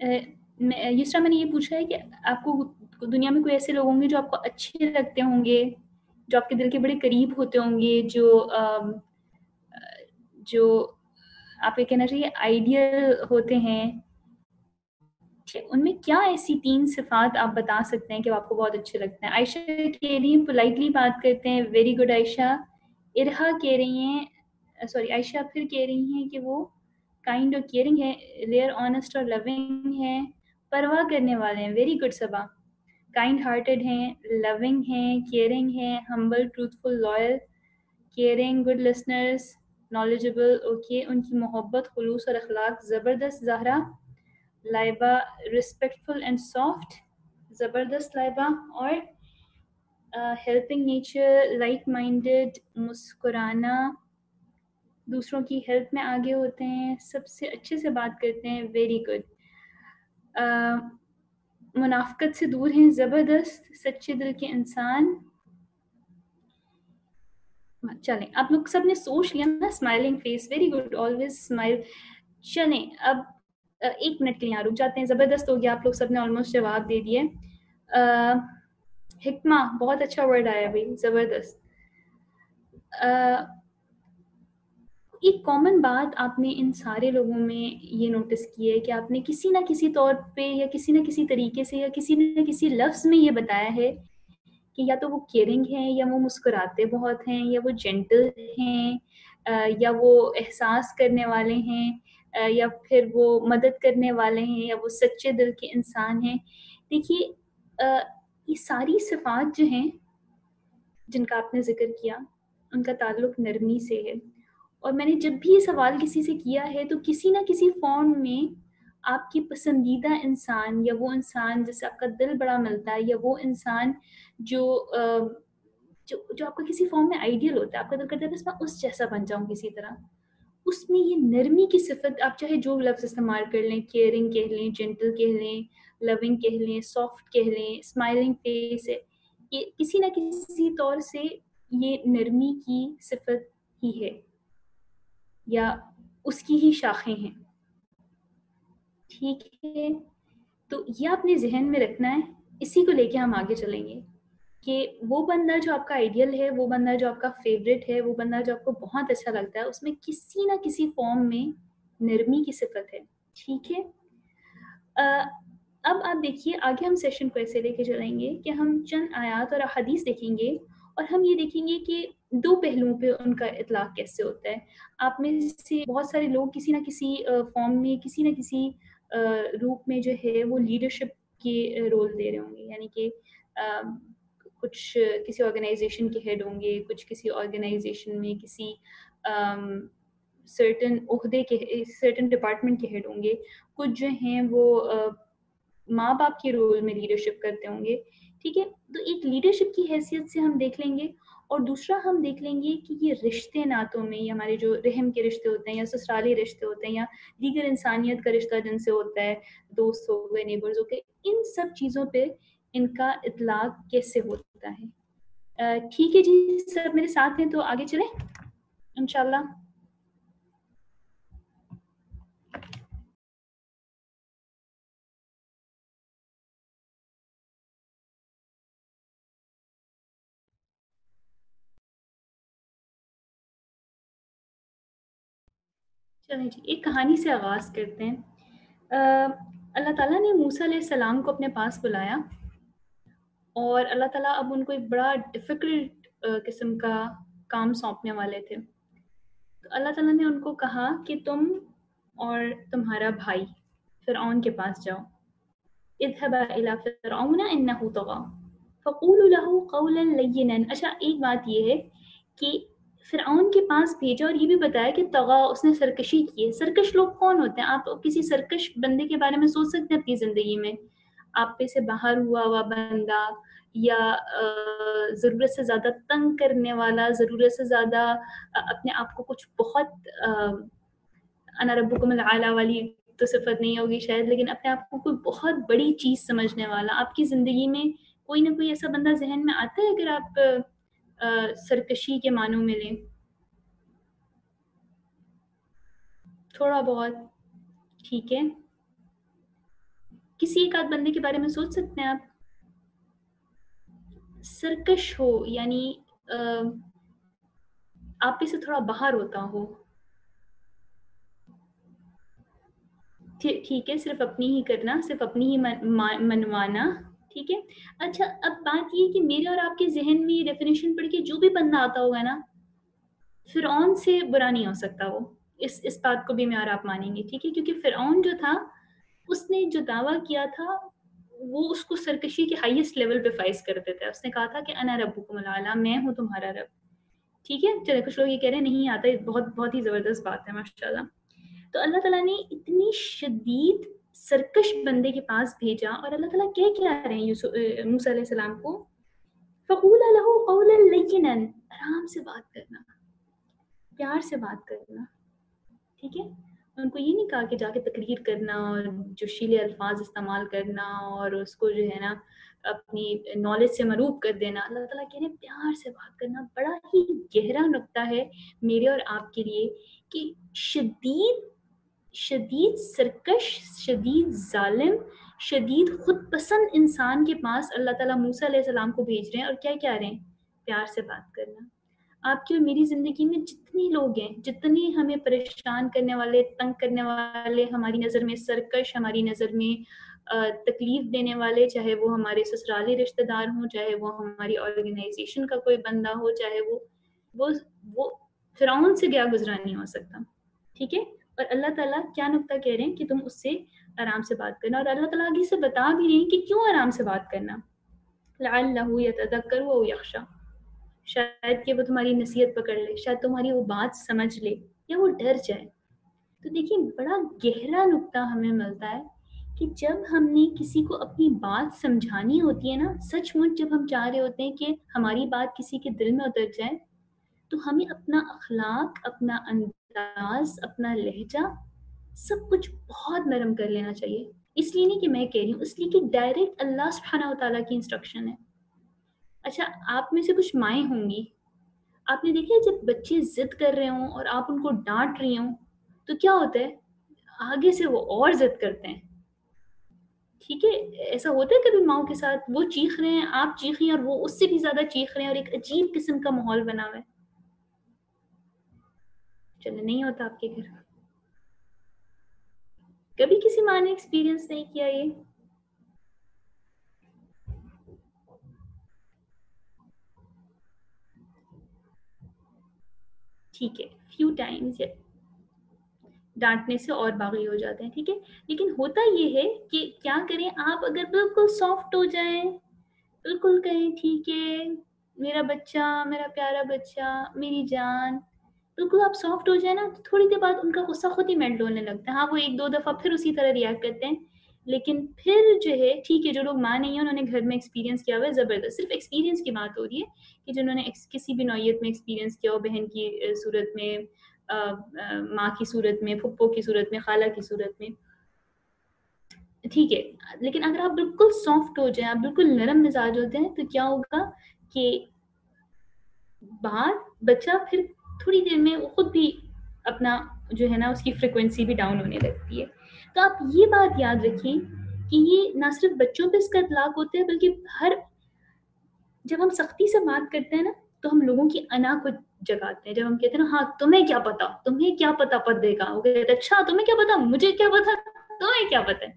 یسرا میں نے یہ پوچھا ہے کہ آپ کو دنیا میں کوئی ایسے لوگ ہوں گے جو آپ کو اچھے لگتے ہوں گے, جو آپ کے دل کے بڑے قریب ہوتے ہوں گے, جو آپ یہ کہنا چاہیے آئیڈیل ہوتے ہیں, ان میں کیا ایسی 3 صفات آپ بتا سکتے ہیں کہ آپ کو بہت اچھے لگتے ہیں؟ عائشہ کہہ رہی ہیں پولائٹلی بات کرتے ہیں, ویری گڈ عائشہ. ارہا کہہ رہی ہیں, سوری عائشہ پھر کہہ رہی ہیں کہ وہ کائنڈ اور کیئرنگ ہے, ریئر آنیسٹ اور لونگ ہیں, پرواہ کرنے والے ہیں, very good Saba. Kind hearted ہیں, لونگ ہیں, کیئرنگ ہیں, humble, truthful, loyal, caring, good listeners, knowledgeable, okay, ان کی محبت, خلوص اور اخلاق زبردست. Zahra. Laiba respectful and soft, زبردست لائبہ. اور ہیلپنگ نیچر, لائک مائنڈیڈ, مسکرانا, دوسروں کی ہیلپ میں آگے ہوتے ہیں, سب سے اچھے سے بات کرتے ہیں, ویری گڈ. منافقت سے دور ہیں, زبردست, سچے دل کے انسان. چلیں آپ لوگ سب نے سوچ لیا نا, smiling face, very good, always smile. چلیں اب 1 منٹ کے لیے یہاں رک جاتے ہیں, زبردست ہو گیا, آپ لوگ سب نے آلموسٹ جواب دے دیے. حکمہ, بہت اچھا ورڈ آیا بھائی, زبردست. ایک کامن بات آپ نے ان سارے لوگوں میں یہ نوٹس کی ہے کہ آپ نے کسی نہ کسی طور پہ یا کسی نہ کسی طریقے سے یا کسی نہ کسی لفظ میں یہ بتایا ہے کہ یا تو وہ کیئرنگ ہیں, یا وہ مسکراتے بہت ہیں, یا وہ جینٹل ہیں, یا وہ احساس کرنے والے ہیں, یا پھر وہ مدد کرنے والے ہیں, یا وہ سچے دل کے انسان ہیں. دیکھیے یہ ساری صفات جو ہیں جن کا آپ نے ذکر کیا, ان کا تعلق نرمی سے ہے. اور میں نے جب بھی یہ سوال کسی سے کیا ہے تو کسی نہ کسی فارم میں آپ کی پسندیدہ انسان, یا وہ انسان جس سے آپ کا دل بڑا ملتا ہے, یا وہ انسان جو آپ کا کسی فارم میں آئیڈیل ہوتا ہے, آپ کا دل کرتا ہے بس میں اس جیسا بن جاؤں کسی طرح, اس میں یہ نرمی کی صفت, آپ چاہے جو لفظ استعمال کر لیں, کیئرنگ کہہ لیں, جینٹل کہہ لیں, لونگ کہہ لیں, سافٹ کہہ لیں, اسمائلنگ فیس ہے, یہ کسی نہ کسی طور سے یہ نرمی کی صفت ہی ہے, یا اس کی ہی شاخیں ہیں. ٹھیک ہے, تو یہ آپ نے ذہن میں رکھنا ہے, اسی کو لے کے ہم آگے چلیں گے کہ وہ بندہ جو آپ کا آئیڈیل ہے, وہ بندہ جو آپ کا فیوریٹ ہے, وہ بندہ جو آپ کو بہت اچھا لگتا ہے, اس میں کسی نہ کسی فارم میں نرمی کی صفت ہے. ٹھیک ہے, اب آپ دیکھیے آگے ہم سیشن کو ایسے لے کے چلیں گے کہ ہم چند آیات اور احادیث دیکھیں گے, اور ہم یہ دیکھیں گے کہ 2 پہلوؤں پہ ان کا اطلاق کیسے ہوتا ہے. آپ میں سے بہت سارے لوگ کسی نہ کسی فارم میں, کسی نہ کسی روپ میں جو ہے وہ لیڈرشپ کے رول دے رہے ہوں گے, یعنی کہ کچھ کسی آرگنائزیشن کے ہیڈ ہوں گے, کچھ کسی آرگنائزیشن میں کسی سرٹن عہدے کے, سرٹن ڈپارٹمنٹ کے ہیڈ ہوں گے, کچھ جو ہیں وہ ماں باپ کے رول میں لیڈرشپ کرتے ہوں گے. ٹھیک ہے, تو ایک لیڈرشپ کی حیثیت سے ہم دیکھ لیں گے, اور دوسرا ہم دیکھ لیں گے کہ یہ رشتے ناتوں میں, یہ ہمارے جو رحم کے رشتے ہوتے ہیں, یا سسرالی رشتے ہوتے ہیں, یا دیگر انسانیت کا رشتہ جن سے ہوتا ہے, دوست ہو گئے, نیبرز ہو گئے, ان سب چیزوں پہ ان کا اطلاق کیسے ہوتا ہے. ٹھیک ہے جی, سب میرے ساتھ ہیں تو آگے چلیں انشاءاللہ. چلیں جی, ایک کہانی سے آغاز کرتے ہیں. اللہ تعالیٰ نے موسیٰ علیہ السلام کو اپنے پاس بلایا, اور اللہ تعالیٰ اب ان کو ایک بڑا ڈیفیکلٹ قسم کا کام سونپنے والے تھے. تو اللہ تعالیٰ نے ان کو کہا کہ تم اور تمہارا بھائی فرعون کے پاس جاؤ. اذهبا إلى فرعون إنه طغى فقولوا له قولا لينا. اچھا, ایک بات یہ ہے کہ فرعون کے پاس بھیجا, اور یہ بھی بتایا کہ طغا, اس نے سرکشی کی ہے. سرکش لوگ کون ہوتے ہیں؟ آپ کسی سرکش بندے کے بارے میں سوچ سکتے ہیں اپنی زندگی میں؟ آپ پہ سے باہر ہوا بندہ, یا ضرورت سے زیادہ تنگ کرنے والا, ضرورت سے زیادہ اپنے آپ کو کچھ بہت انا ربکم الاعلی والی تو صفت نہیں ہوگی شاید, لیکن اپنے آپ کو کوئی بہت بڑی چیز سمجھنے والا. آپ کی زندگی میں کوئی نہ کوئی ایسا بندہ ذہن میں آتا ہے اگر آپ سرکشی کے معنوں میں لیں؟ تھوڑا بہت, ٹھیک ہے. کسی ایک آدھ بندے کے بارے میں سوچ سکتے ہیں آپ؟ سرکش ہو، یعنی آپ سے تھوڑا باہر ہوتا ہو، ٹھیک ہے، صرف اپنی ہی کرنا، صرف اپنی ہی منوانا، ٹھیک ہے. اچھا اب بات یہ کہ میرے اور آپ کے ذہن میں یہ ڈیفینیشن پڑھ کے جو بھی بندہ آتا ہوگا نا، فرعون سے برا نہیں ہو سکتا وہ، اس بات کو بھی میں اور آپ مانیں گے، ٹھیک ہے. کیونکہ فرعون جو تھا اس نے جو دعویٰ کیا تھا وہ اس کو سرکشی کے ہائیسٹ لیول پہ فائز کرتے تھے. اس نے کہا تھا کہ انا ربکم الاعلیٰ، میں ہوں تمہارا رب، ٹھیک ہے. چلے کچھ لوگ یہ کہہ رہے ہیں نہیں آتا، بہت بہت ہی زبردست بات ہے ماشاءاللہ. تو اللہ تعالیٰ نے اتنی شدید سرکش بندے کے پاس بھیجا، اور اللہ تعالیٰ کہہ کیا رہے ہیں موسیٰ علیہ السلام کو، فَقُولَا لَهُ قَوْلًا لَيِّنًا، آرام سے بات کرنا، پیار سے بات کرنا، ٹھیک ہے. ان کو یہ نہیں کہا کہ جا کے تقریر کرنا اور جوشیلے الفاظ استعمال کرنا اور اس کو جو ہے نا اپنی نالج سے مروب کر دینا. اللہ تعالیٰ کہہ رہے ہیں پیار سے بات کرنا. بڑا ہی گہرا نقطہ ہے میرے اور آپ کے لیے کہ شدید سرکش، شدید ظالم، شدید خود پسند انسان کے پاس اللہ تعالیٰ موسیٰ علیہ السلام کو بھیج رہے ہیں، اور کیا کہہ رہے ہیں؟ پیار سے بات کرنا. آپ کی اور میری زندگی میں جتنے لوگ ہیں، جتنے ہمیں پریشان کرنے والے، تنگ کرنے والے، ہماری نظر میں سرکش، ہماری نظر میں تکلیف دینے والے، چاہے وہ ہمارے سسرالی رشتہ دار ہوں، چاہے وہ ہماری آرگنائزیشن کا کوئی بندہ ہو، چاہے وہ فرعون سے گیا گزرا نہیں ہو سکتا، ٹھیک ہے. اور اللہ تعالیٰ کیا نقطہ کہہ رہے ہیں کہ تم اس سے آرام سے بات کرنا. اور اللہ تعالیٰ آگے سے بتا بھی رہے ہیں کہ کیوں آرام سے بات کرنا. لعلہ یتذکر او یخشی، شاید کہ وہ تمہاری نصیحت پکڑ لے، شاید تمہاری وہ بات سمجھ لے یا وہ ڈر جائے. تو دیکھیں بڑا گہرا نقطہ ہمیں ملتا ہے کہ جب ہم نے کسی کو اپنی بات سمجھانی ہوتی ہے نا، سچ مچ جب ہم چاہ رہے ہوتے ہیں کہ ہماری بات کسی کے دل میں اتر جائے، تو ہمیں اپنا اخلاق، اپنا انداز، اپنا لہجہ، سب کچھ بہت نرم کر لینا چاہیے. اس لیے نہیں کہ میں کہہ رہی ہوں، اس لیے کہ ڈائریکٹ اللہ سبحانہ وتعالیٰ کی انسٹرکشن ہے. اچھا آپ میں سے کچھ مائیں ہوں گی، آپ نے دیکھا جب بچے ضد کر رہے ہوں اور آپ ان کو ڈانٹ رہی ہوں تو کیا ہوتا ہے، آگے سے وہ اور ضد کرتے ہیں، ٹھیک ہے. ایسا ہوتا ہے کبھی ماؤں کے ساتھ، وہ چیخ رہے ہیں، آپ چیخیں اور وہ اس سے بھی زیادہ چیخ رہے ہیں، اور ایک عجیب قسم کا ماحول بنا ہوا ہے. چلے نہیں ہوتا آپ کے گھر؟ کبھی کسی ماں نے ایکسپیرینس نہیں کیا یہ؟ ٹھیک ہے، فیو ٹائمز ڈانٹنے سے اور باغی ہو جاتے ہیں، ٹھیک ہے. لیکن ہوتا یہ ہے کہ کیا کریں، آپ اگر بالکل سافٹ ہو جائیں، بالکل کہیں ٹھیک ہے میرا بچہ، میرا پیارا بچہ، میری جان، بالکل آپ سافٹ ہو جائیں نا، تو تھوڑی دیر بعد ان کا غصہ خود ہی میلٹ ہونے لگتا ہے. ہاں وہ ایک دو دفعہ پھر اسی طرح ریئیکٹ کرتے ہیں، لیکن پھر جو ہے ٹھیک ہے. جو لوگ ماں نہیں ہیں انہوں نے گھر میں ایکسپیرینس کیا ہوا ہے زبردست، صرف ایکسپیرینس کی بات ہو رہی ہے کہ جنہوں نے کسی بھی نوعیت میں ایکسپیرینس کیا ہو، بہن کی صورت میں، ماں کی صورت میں، پھپھو کی صورت میں، خالہ کی صورت میں، ٹھیک ہے. لیکن اگر آپ بالکل سافٹ ہو جائیں، آپ بالکل نرم مزاج ہوتے ہیں، تو کیا ہوگا کہ بچہ پھر تھوڑی دیر میں وہ خود بھی اپنا جو ہے نا اس کی فریکوینسی بھی ڈاؤن ہونے لگتی ہے. تو آپ یہ بات یاد رکھیں کہ یہ نہ صرف بچوں پہ اس کا اطلاق ہوتا ہے، بلکہ جب ہم سختی سے بات کرتے ہیں نا تو ہم لوگوں کی انا کو جگاتے ہیں. جب ہم کہتے ہیں نا ہاں تمہیں کیا پتا، تمہیں کیا پتا پردے کا، وہ کہتے ہیں اچھا تمہیں کیا پتا، مجھے کیا پتا، تمہیں کیا پتا ہے.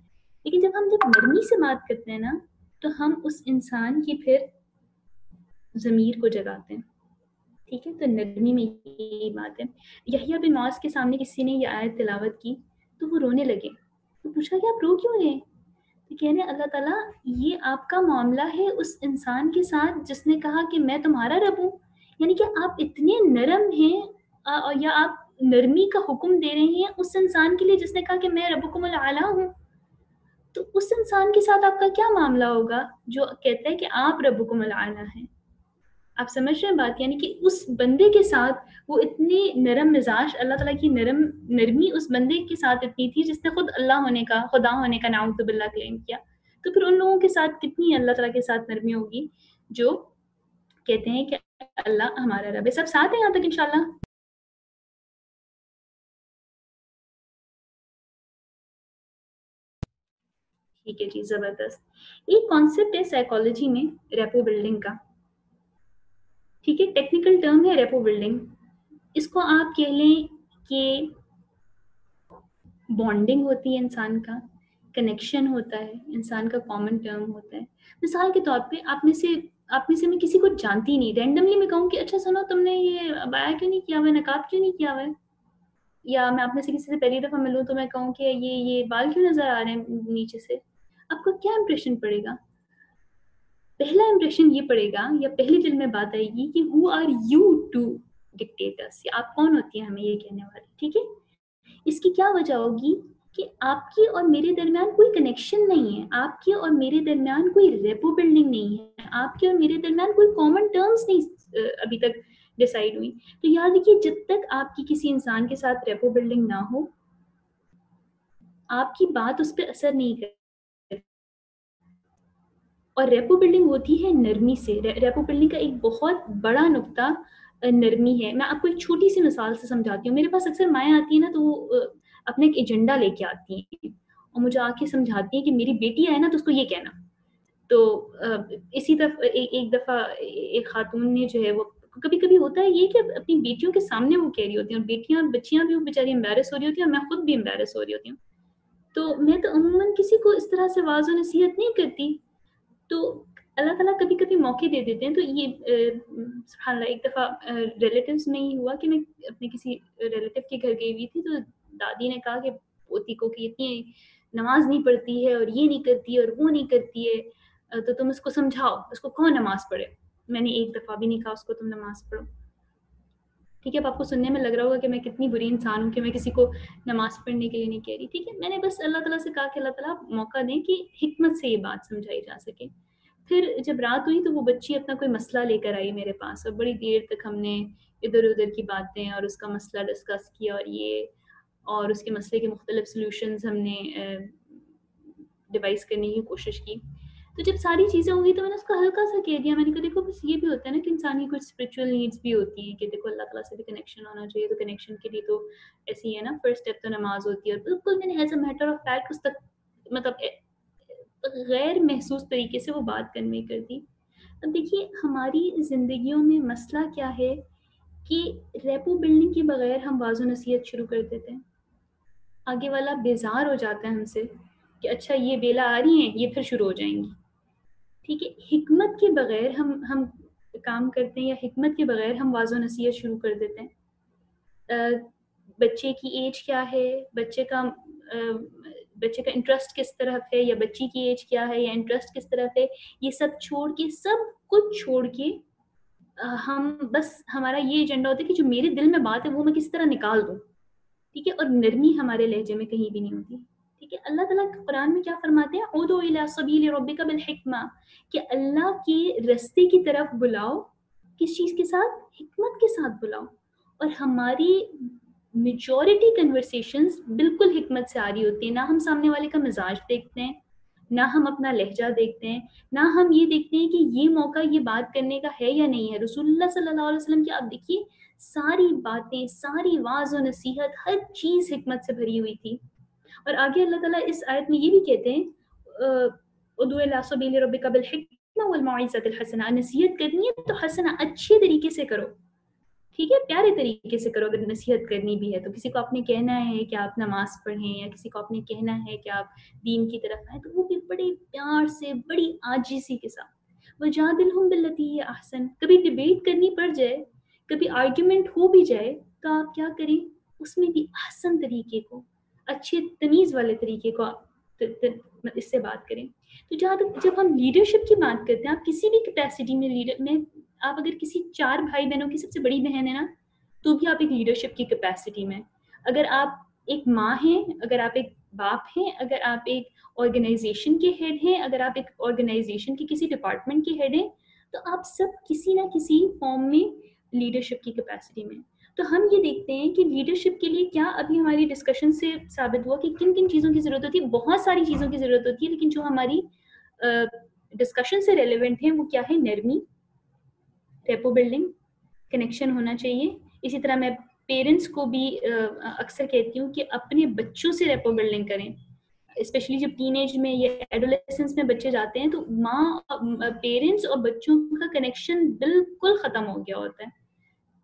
لیکن جب نرمی سے بات کرتے ہیں نا تو ہم اس انسان کی پھر ضمیر کو جگاتے ہیں، ٹھیک ہے. تو نرمی میں یہی بات ہے. یحییٰ بن معاذ کے سامنے کسی نے یہ آیت تلاوت کی تو وہ رونے لگے. تو پوچھا کہ آپ رو کیوں رہے ہیں؟ تو کہنے اللہ تعالیٰ یہ آپ کا معاملہ ہے اس انسان کے ساتھ جس نے کہا کہ میں تمہارا رب ہوں، یعنی کہ آپ اتنے نرم ہیں یا آپ نرمی کا حکم دے رہے ہیں اس انسان کے لیے جس نے کہا کہ میں ربکم الاعلیٰ ہوں. تو اس انسان کے ساتھ آپ کا کیا معاملہ ہوگا جو کہتا ہے کہ آپ ربکم الاعلیٰ ہیں؟ آپ سمجھ رہے ہیں بات، یعنی کہ اس بندے کے ساتھ وہ اتنی نرم مزاج، اللہ تعالیٰ کی نرمی اس بندے کے ساتھ اتنی تھی جس نے خود اللہ ہونے کا، خدا ہونے کا نعوذ باللہ کلیم کیا. تو پھر ان لوگوں کے ساتھ کتنی اللہ تعالیٰ کے ساتھ نرمی ہوگی جو کہتے ہیں کہ اللہ ہمارا رب ہے. سب ساتھ ہیں یہاں تک انشاءاللہ؟ ٹھیک ہے جی، زبردست. ایک کانسیپٹ ہے سائیکالوجی میں ریپو بلڈنگ کا. ٹھیک ہے، ٹیکنیکل ٹرم ہے ریپو بلڈنگ. اس کو آپ کہہ لیں کہ بانڈنگ ہوتی ہے انسان کا، کنیکشن ہوتا ہے انسان کا، کامن ٹرم ہوتا ہے. مثال کے طور پہ آپ میں سے میں کسی کو جانتی نہیں، رینڈملی میں کہوں کہ اچھا سنو تم نے یہ ابایا کیوں نہیں کیا ہوا ہے، نقاب کیوں نہیں کیا ہوا ہے، یا میں آپ میں سے کسی سے پہلی دفعہ ملوں تو میں کہوں کہ یہ بال کیوں نظر آ رہے ہیں نیچے سے. آپ کو کیا امپریشن پڑے گا؟ پہلا امپریشن یہ پڑے گا یا پہلی دل میں بات آئے گی کہ who are you to dictate us، یا آپ کون ہوتی ہیں ہمیں یہ کہنے والی. ٹھیک ہے، اس کی کیا وجہ ہوگی کہ آپ کی اور میرے درمیان کوئی کنیکشن نہیں ہے، آپ کے اور میرے درمیان کوئی ریپو بلڈنگ نہیں ہے، آپ کے اور میرے درمیان کوئی کامن ٹرمز نہیں ابھی تک ڈیسائیڈ ہوئی. تو یاد رکھیے جب تک آپ کی کسی انسان کے ساتھ ریپو بلڈنگ نہ ہو، آپ کی بات اس پہ اثر نہیں کرے. اور ریپو بلڈنگ ہوتی ہے نرمی سے. ریپو بلڈنگ کا ایک بہت بڑا نقطہ نرمی ہے. میں آپ کو ایک چھوٹی سی مثال سے سمجھاتی ہوں. میرے پاس اکثر مائیں آتی ہیں نا تو وہ اپنا ایک ایجنڈا لے کے آتی ہیں اور مجھے آ کے سمجھاتی ہیں کہ میری بیٹی آئے نا تو اس کو یہ کہنا. تو اسی طرح ایک دفعہ ایک خاتون نے جو ہے وہ کبھی کبھی ہوتا ہے یہ کہ اپنی بیٹیوں کے سامنے وہ کہہ رہی ہوتی ہیں، اور بچیاں بھی وہ بیچاری امبیرس ہو رہی ہوتی ہیں اور میں خود بھی امبیرس ہو رہی ہوتی ہوں. تو میں تو عموماً کسی کو اس طرح سے واضح نصیحت نہیں کرتی. تو اللہ تعالیٰ کبھی کبھی موقع دے دیتے ہیں. تو یہ سبحان اللہ ایک دفعہ ریلیٹیوز میں ہی ہوا کہ میں اپنے کسی ریلیٹیو کے گھر گئی ہوئی تھی، تو دادی نے کہا کہ پوتی کو کہ اتنی نماز نہیں پڑھتی ہے اور یہ نہیں کرتی ہے اور وہ نہیں کرتی ہے، تو تم اس کو سمجھاؤ، اس کو کون نماز پڑھے. میں نے ایک دفعہ بھی نہیں کہا اس کو تم نماز پڑھو. ٹھیک ہے، اب آپ کو سننے میں لگ رہا ہوگا کہ میں کتنی بری انسان ہوں کہ میں کسی کو نماز پڑھنے کے لیے نہیں کہہ رہی. ٹھیک ہے، میں نے بس اللہ تعالیٰ سے کہا کہ اللہ تعالیٰ موقع دیں کہ حکمت سے یہ بات سمجھائی جا سکے. پھر جب رات ہوئی تو وہ بچی اپنا کوئی مسئلہ لے کر آئی میرے پاس، اور بڑی دیر تک ہم نے ادھر ادھر کی باتیں اور اس کا مسئلہ ڈسکس کیا، اور اس کے مسئلے کے مختلف سلوشنز ہم نے ڈیوائس کرنے کی کوشش کی. تو جب ساری چیزیں ہوں گی تو میں نے اس کو ہلکا سا کہہ دیا. میں نے کہا دیکھو بس یہ بھی ہوتا ہے نا کہ انسان کی کچھ اسپرچل نیڈس بھی ہوتی ہیں کہ دیکھو اللہ تعالیٰ سے بھی کنیکشن ہونا چاہیے. تو کنیکشن کے لیے تو ایسی ہے نا، فرسٹ اسٹیپ تو نماز ہوتی ہے. اور بالکل میں نے as a matter of fact اس تک مطلب غیر محسوس طریقے سے وہ بات کنوے کر دی. اب دیکھیے ہماری زندگیوں میں مسئلہ کیا ہے کہ ریپو بلڈنگ کے بغیر ہم واضح نصیحت شروع کر دیتے ہیں. آگے والا بیزار ہو جاتا ہے ہم سے کہ اچھا یہ بیلا آ رہی ہیں، یہ پھر شروع ہو جائیں گی. ٹھیک ہے، حکمت کے بغیر ہم کام کرتے ہیں، یا حکمت کے بغیر ہم واضح نصیحت شروع کر دیتے ہیں. بچے کی ایج کیا ہے، بچے کا انٹرسٹ کس طرف ہے، یا بچی کی ایج کیا ہے یا انٹرسٹ کس طرف ہے، یہ سب کچھ چھوڑ کے ہم بس ہمارا یہ ایجنڈا ہوتا ہے کہ جو میرے دل میں بات ہے وہ میں کس طرح نکال دوں. ٹھیک ہے، اور نرمی ہمارے لہجے میں کہیں بھی نہیں ہوتی. ٹھیک ہے، اللہ تعالیٰ قرآن میں کیا فرماتے ہیں، ادعو الی سبیل ربک بالحکمہ، کہ اللہ کے رستے کی طرف بلاؤ. کس چیز کے ساتھ؟ حکمت کے ساتھ بلاؤ. اور ہماری میجورٹی کنورسیشنز بالکل حکمت سے آ رہی ہوتی ہیں. نہ ہم سامنے والے کا مزاج دیکھتے ہیں، نہ ہم اپنا لہجہ دیکھتے ہیں، نہ ہم یہ دیکھتے ہیں کہ یہ موقع یہ بات کرنے کا ہے یا نہیں ہے. رسول اللہ صلی اللہ علیہ وسلم کی آپ دیکھیے ساری باتیں، ساری واعظ و نصیحت، ہر چیز حکمت سے بھری ہوئی تھی. اور آگے اللہ تعالیٰ اس آیت میں یہ بھی کہتے ہیں ادعو الی سبیل ربک بالحکمہ والموعظۃ الحسنہ، نصیحت کرنی ہے تو حسنہ اچھے طریقے سے کرو. ٹھیک ہے، پیارے طریقے سے کرو. اگر نصیحت کرنی بھی ہے تو کسی کو آپ نے کہنا ہے کہ آپ نماز پڑھیں، یا کسی کو آپ نے کہنا ہے کہ آپ دین کی طرف آئیں، تو وہ بھی بڑے پیار سے، بڑی عاجزی کے ساتھ. وجادلہم باللتی ہی احسن، کبھی ڈیبیٹ کرنی پڑ جائے، کبھی آرگیومنٹ ہو بھی جائے، تو آپ کیا کریں، اس میں بھی احسن طریقے کو، اچھے تمیز والے طریقے کو اس سے بات کریں. تو جب ہم لیڈرشپ کی بات کرتے ہیں، آپ کسی بھی کیپیسٹی میں لیڈر میں، آپ اگر کسی 4 بھائی بہنوں کی سب سے بڑی بہن ہے نا، تو بھی آپ ایک لیڈرشپ کی کیپیسٹی میں. اگر آپ ایک ماں ہیں، اگر آپ ایک باپ ہیں، اگر آپ ایک آرگنائزیشن کے ہیڈ ہیں، اگر آپ ایک آرگنائزیشن کے کسی ڈپارٹمنٹ کے ہیڈ ہیں، تو آپ سب کسی نہ کسی فارم میں لیڈرشپ کی کیپیسٹی میں. تو ہم یہ دیکھتے ہیں کہ لیڈرشپ کے لیے کیا ابھی ہماری ڈسکشن سے ثابت ہوا کہ کن کن چیزوں کی ضرورت ہوتی ہے. بہت ساری چیزوں کی ضرورت ہوتی ہے، لیکن جو ہماری ڈسکشن سے ریلیونٹ ہیں وہ کیا ہے؟ نرمی، ریپو بلڈنگ، کنیکشن ہونا چاہیے. اسی طرح میں پیرنٹس کو بھی اکثر کہتی ہوں کہ اپنے بچوں سے ریپو بلڈنگ کریں. اسپیشلی جب ٹین ایج میں یا ایڈولیسنس میں بچے جاتے ہیں تو ماں پیرنٹس اور بچوں کا کنیکشن بالکل ختم ہو گیا ہوتا ہے.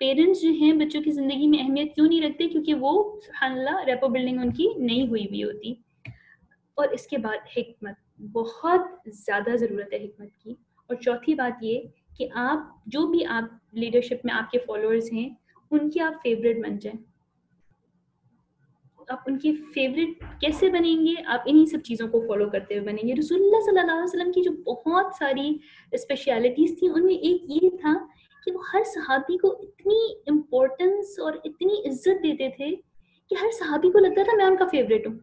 پیرنٹس جو ہیں بچوں کی زندگی میں اہمیت کیوں نہیں رکھتے؟ کیونکہ وہ سبحان اللہ ریپو بلڈنگ ان کی نہیں ہوئی بھی ہوتی. اور اس کے بعد حکمت، بہت زیادہ ضرورت ہے حکمت کی. اور چوتھی بات یہ کہ آپ جو بھی آپ لیڈرشپ میں آپ کے فالوورز ہیں ان کی آپ فیوریٹ بن جائیں. آپ ان کی فیوریٹ کیسے بنیں گے؟ آپ انہی سب چیزوں کو فالو کرتے ہوئے بنیں گے. رسول اللہ صلی اللہ علیہ وسلم کی جو بہت ساری اسپیشلٹیز تھیں ان میں ایک یہ تھا کہ وہ ہر صحابی کو اتنی امپورٹنس اور اتنی عزت دیتے تھے کہ ہر صحابی کو لگتا تھا میں ان کا فیوریٹ ہوں.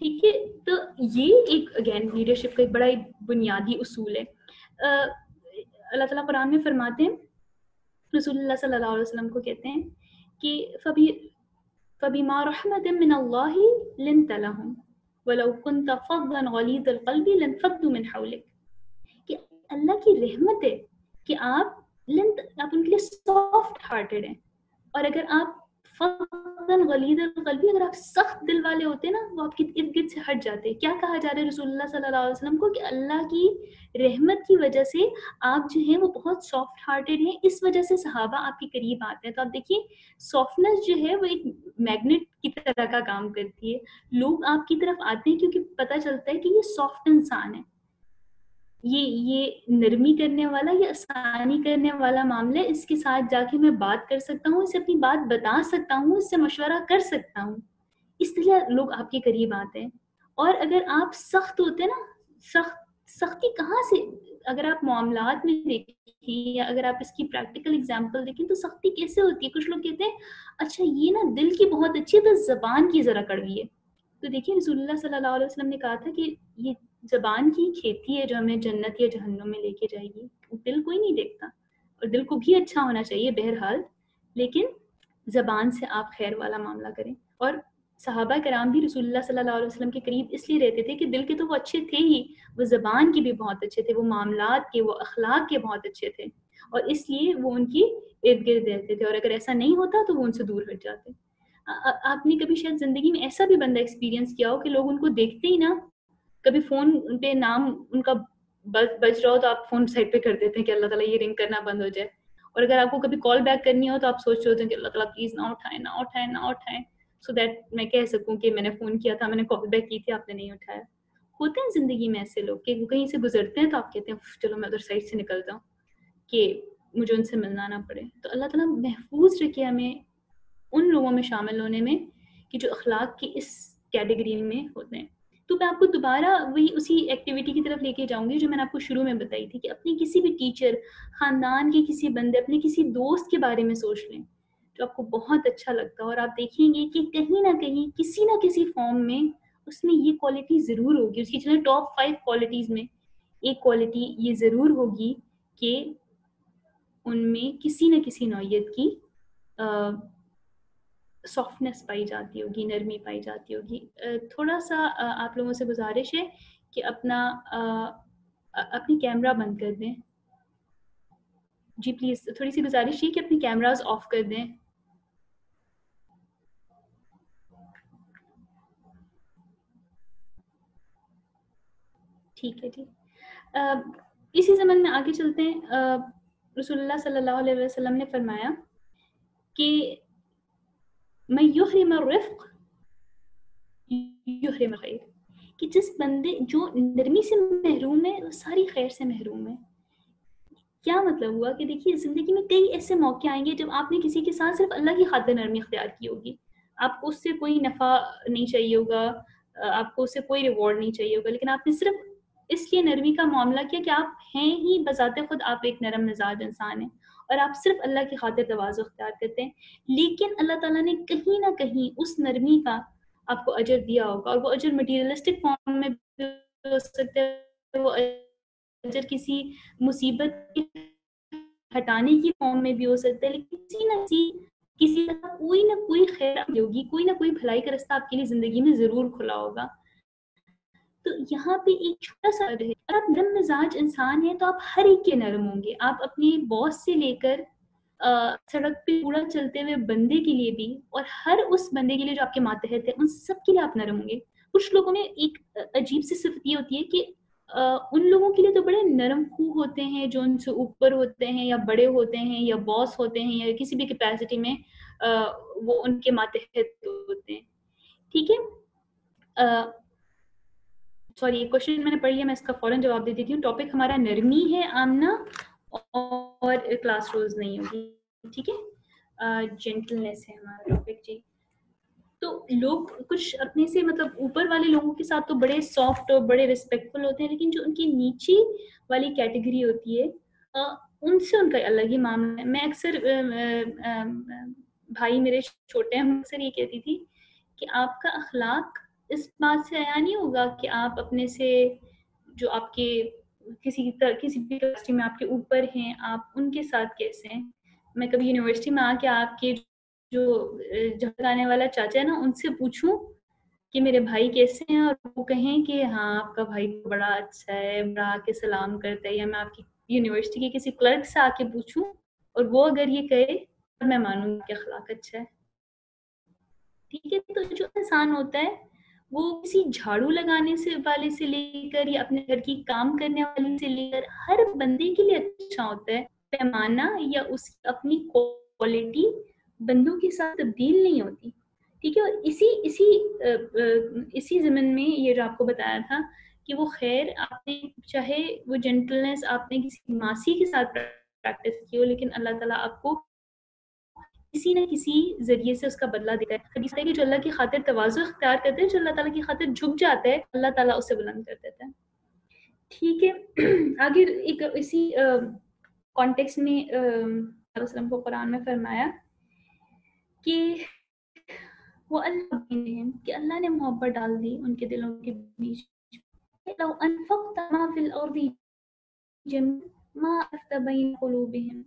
ٹھیک ہے، تو یہ ایک اگین لیڈرشپ کا ایک بڑا بنیادی اصول ہے. اللہ تعالیٰ قرآن میں فرماتے ہیں، رسول اللہ صلی اللہ علیہ وسلم کو کہتے ہیں کہ فَبِمَا رَحْمَةٍ مِّنَ اللَّهِ لِنْتَ لَهُمْ وَلَوْ كُنْتَ فَظًّا غَلِيظَ الْقَلْبِ لَانفَضُّوا مِنْ حَوْلِكَ، کہ اللہ کی رحمت ہے کہ آپ ان کے لیے سافٹ ہارٹیڈ ہیں. اور اگر آپ فَظًّا غَلِيظَ الْقَلْبِ، اگر آپ سخت دل والے ہوتے نا وہ آپ کے ارد گرد سے ہٹ جاتے. کیا کہا جا رہا ہے رسول اللہ صلی اللہ علیہ وسلم کو کہ اللہ کی رحمت کی وجہ سے آپ جو ہیں وہ بہت سافٹ ہارٹیڈ ہیں، اس وجہ سے صحابہ آپ کے قریب آتے ہیں. تو آپ دیکھیے سافٹنس جو ہے وہ ایک میگنیٹ کی طرح کا کام کرتی ہے. لوگ آپ کی طرف آتے ہیں کیونکہ پتہ چلتا ہے کہ یہ سافٹ انسان ہے، یہ نرمی کرنے والا، یہ آسانی کرنے والا معاملہ ہے، اس کے ساتھ جا کے میں بات کر سکتا ہوں، اسے اپنی بات بتا سکتا ہوں، اس سے مشورہ کر سکتا ہوں. اس لیے لوگ آپ کے قریب آتے ہیں. اور اگر آپ سخت ہوتے نا، سختی کہاں سے؟ اگر آپ معاملات میں دیکھیں یا اگر آپ اس کی پریکٹیکل اگزامپل دیکھیں تو سختی کیسے ہوتی ہے؟ کچھ لوگ کہتے ہیں اچھا یہ نا دل کی بہت اچھی ہے بس زبان کی ذرا کڑوی ہے. تو دیکھیے رسول اللہ صلی اللہ علیہ وسلم نے کہا تھا کہ یہ زبان کی کھیتی ہے جو ہمیں جنت یا جہنم میں لے کے جائے گی. دل کوئی نہیں دیکھتا، اور دل کو بھی اچھا ہونا چاہیے بہرحال، لیکن زبان سے آپ خیر والا معاملہ کریں. اور صحابہ کرام بھی رسول اللہ صلی اللہ علیہ وسلم کے قریب اس لیے رہتے تھے کہ دل کے تو وہ اچھے تھے ہی، وہ زبان کے بھی بہت اچھے تھے، وہ معاملات کے، وہ اخلاق کے بہت اچھے تھے، اور اس لیے وہ ان کی ارد گرد رہتے تھے. اور اگر ایسا نہیں ہوتا تو وہ ان سے دور ہٹ جاتے. آپ نے کبھی شاید زندگی میں ایسا بھی بندہ ایکسپیرینس کیا ہو کہ لوگ ان کو دیکھتے ہی نا، کبھی فون پہ نام ان کا بج رہا ہو تو آپ فون سائڈ پہ کر دیتے ہیں کہ اللہ تعالیٰ یہ رنگ کرنا بند ہو جائے. اور اگر آپ کو کبھی کال بیک کرنی ہو تو آپ سوچ رہے ہوتے ہیں کہ اللہ تعالیٰ پلیز نہ اٹھائیں نہ اٹھائیں نہ اٹھائیں، سو دیٹ میں کہہ سکوں کہ میں نے فون کیا تھا، میں نے کال بیک کی تھی، آپ نے نہیں اٹھایا. ہوتے ہیں زندگی میں ایسے لوگ کہ وہ کہیں سے گزرتے ہیں تو آپ کہتے ہیں چلو میں ادھر سائڈ سے نکل جاؤں کہ مجھے ان سے ملنا نہ پڑے. تو اللہ تعالیٰ محفوظ رکھے ہمیں ان لوگوں میں شامل ہونے میں کہ جو اخلاق کی اس کیٹیگری میں ہوتے ہیں. تو میں آپ کو دوبارہ وہی اسی ایکٹیویٹی کی طرف لے کے جاؤں گی جو میں نے آپ کو شروع میں بتائی تھی کہ اپنی کسی بھی ٹیچر، خاندان کے کسی بندے، اپنے کسی دوست کے بارے میں سوچ لیں جو آپ کو بہت اچھا لگتا ہے، اور آپ دیکھیں گے کہ کہیں نہ کہیں کسی نہ کسی فارم میں اس میں یہ کوالٹی ضرور ہوگی. اس کی چلیں ٹاپ 5 کوالٹیز میں ایک کوالٹی یہ ضرور ہوگی کہ ان میں کسی نہ کسی نوعیت کی سافٹنس پائی جاتی ہوگی، نرمی پائی جاتی ہوگی. تھوڑا سا آپ لوگوں سے گزارش ہے کہ اپنی کیمرہ بند کر دیں. جی پلیز تھوڑی سی گزارش ہے کہ اپنی کیمراز آف کر دیں. ٹھیک ہے جی. اسی زمن میں آگے چلتے ہیں. رسول اللہ صلی اللہ علیہ وسلم نے فرمایا کہ میں یحرم الرفق یحرم الخیر، کہ جس بندے جو نرمی سے محروم ہے وہ ساری خیر سے محروم ہے. کیا مطلب ہوا کہ دیکھیے زندگی میں کئی ایسے موقع آئیں گے جب آپ نے کسی کے ساتھ صرف اللہ کی خاطر نرمی اختیار کی ہوگی، آپ کو اس سے کوئی نفع نہیں چاہیے ہوگا، آپ کو اس سے کوئی ریوارڈ نہیں چاہیے ہوگا، لیکن آپ نے صرف اس لیے نرمی کا معاملہ کیا کہ آپ ہیں ہی بذات خود آپ ایک نرم مزاج انسان ہیں اور آپ صرف اللہ کی خاطر تواضع اختیار کرتے ہیں. لیکن اللہ تعالیٰ نے کہیں نہ کہیں اس نرمی کا آپ کو اجر دیا ہوگا، اور وہ اجر مٹیریلسٹک فارم میں بھی ہو سکتا ہے، وہ اجر کسی مصیبت کے ہٹانے کی فارم میں بھی ہو سکتا ہے، لیکن کسی طرح کوئی نہ کوئی خیر ہوگی، کوئی نہ کوئی بھلائی کا رستہ آپ کے لیے زندگی میں ضرور کھلا ہوگا. تو یہاں پہ ایک چھوٹا سا ہے، اگر آپ نرم مزاج انسان ہیں تو آپ ہر ایک کے نرم ہوں گے. آپ اپنے باس سے لے کر سڑک پہ کوڑا چلتے ہوئے بندے کے لیے بھی، اور ہر اس بندے کے لیے جو آپ کے ماتحت ہے، ان سب کے لیے آپ نرم ہوں گے. کچھ لوگوں میں ایک عجیب سی صفت یہ ہوتی ہے کہ ان لوگوں کے لیے تو بڑے نرم خو ہوتے ہیں جو ان سے اوپر ہوتے ہیں یا بڑے ہوتے ہیں یا باس ہوتے ہیں یا کسی بھی کیپیسٹی میں وہ ان کے ماتحت ہوتے ہیں. ٹھیک ہے, سوری یہ کوشچن میں نے پڑھ لیا, میں اس کا فوراً جواب دے دیتی ہوں. ٹاپک ہمارا نرمی ہے آمنہ, اور کلاس روز نہیں ہوگی. ٹھیک ہے, جینٹلنس ہے ہمارا ٹاپک. جی, تو لوگ کچھ اپنے سے مطلب اوپر والے لوگوں کے ساتھ تو بڑے سافٹ اور بڑے رسپیکٹفل ہوتے ہیں, لیکن جو ان کی نیچی والی کیٹیگری ہوتی ہے ان سے ان کا الگ ہی معاملہ ہے. میں اکثر بھائی میرے چھوٹے ہیں, اکثر یہ کہتی تھی کہ آپ کا اخلاق اس بات سے آیا نہیں ہوگا کہ آپ اپنے سے جو آپ کے کسی بھی کیپیسٹی میں آپ کے اوپر ہیں آپ ان کے ساتھ کیسے ہیں. میں کبھی یونیورسٹی میں آ کے آپ کے جو جھگانے والا چاچا ہے نا ان سے پوچھوں کہ میرے بھائی کیسے ہیں, اور وہ کہیں کہ ہاں آپ کا بھائی بڑا اچھا ہے, بڑا آ کے سلام کرتا ہے, یا میں آپ کی یونیورسٹی کے کسی کلرک سے آ کے پوچھوں اور وہ اگر یہ کہے تو میں مانوں کہ اخلاق اچھا ہے. ٹھیک ہے, تو جو انسان ہوتا ہے وہ کسی جھاڑو لگانے سے والے سے لے کر یا اپنے گھر کی کام کرنے والے سے لے کر ہر بندے کے لیے اچھا ہوتا ہے. پیمانہ یا اس کی اپنی کوالٹی بندوں کے ساتھ تبدیل نہیں ہوتی. ٹھیک ہے, اور اسی ضمن میں یہ جو آپ کو بتایا تھا کہ وہ خیر آپ نے چاہے وہ جینٹلنس آپ نے کسی ماسی کے ساتھ پریکٹس کی ہو, لیکن اللہ تعالیٰ آپ کو کسی نہ کسی ذریعے سے اس کا بدلہ دیتا ہے. حدیث ہے کہ جو اللہ کی خاطر تواضع اختیار کرتے ہیں, جو اللہ تعالیٰ کی خاطر جھک جاتا ہے, اللہ تعالیٰ اسے بلند کر دیتا ہے. ٹھیک ہے, آگے ایک اسی کانٹیکس میں علیہ وسلم کو قرآن میں فرمایا کہ وہ اللہ ہیں کہ اللہ نے محبت ڈال دی ان کے دلوں کے بیچ. لو انفقت ما فی الارض جميعا ما الفت بین قلوبهم,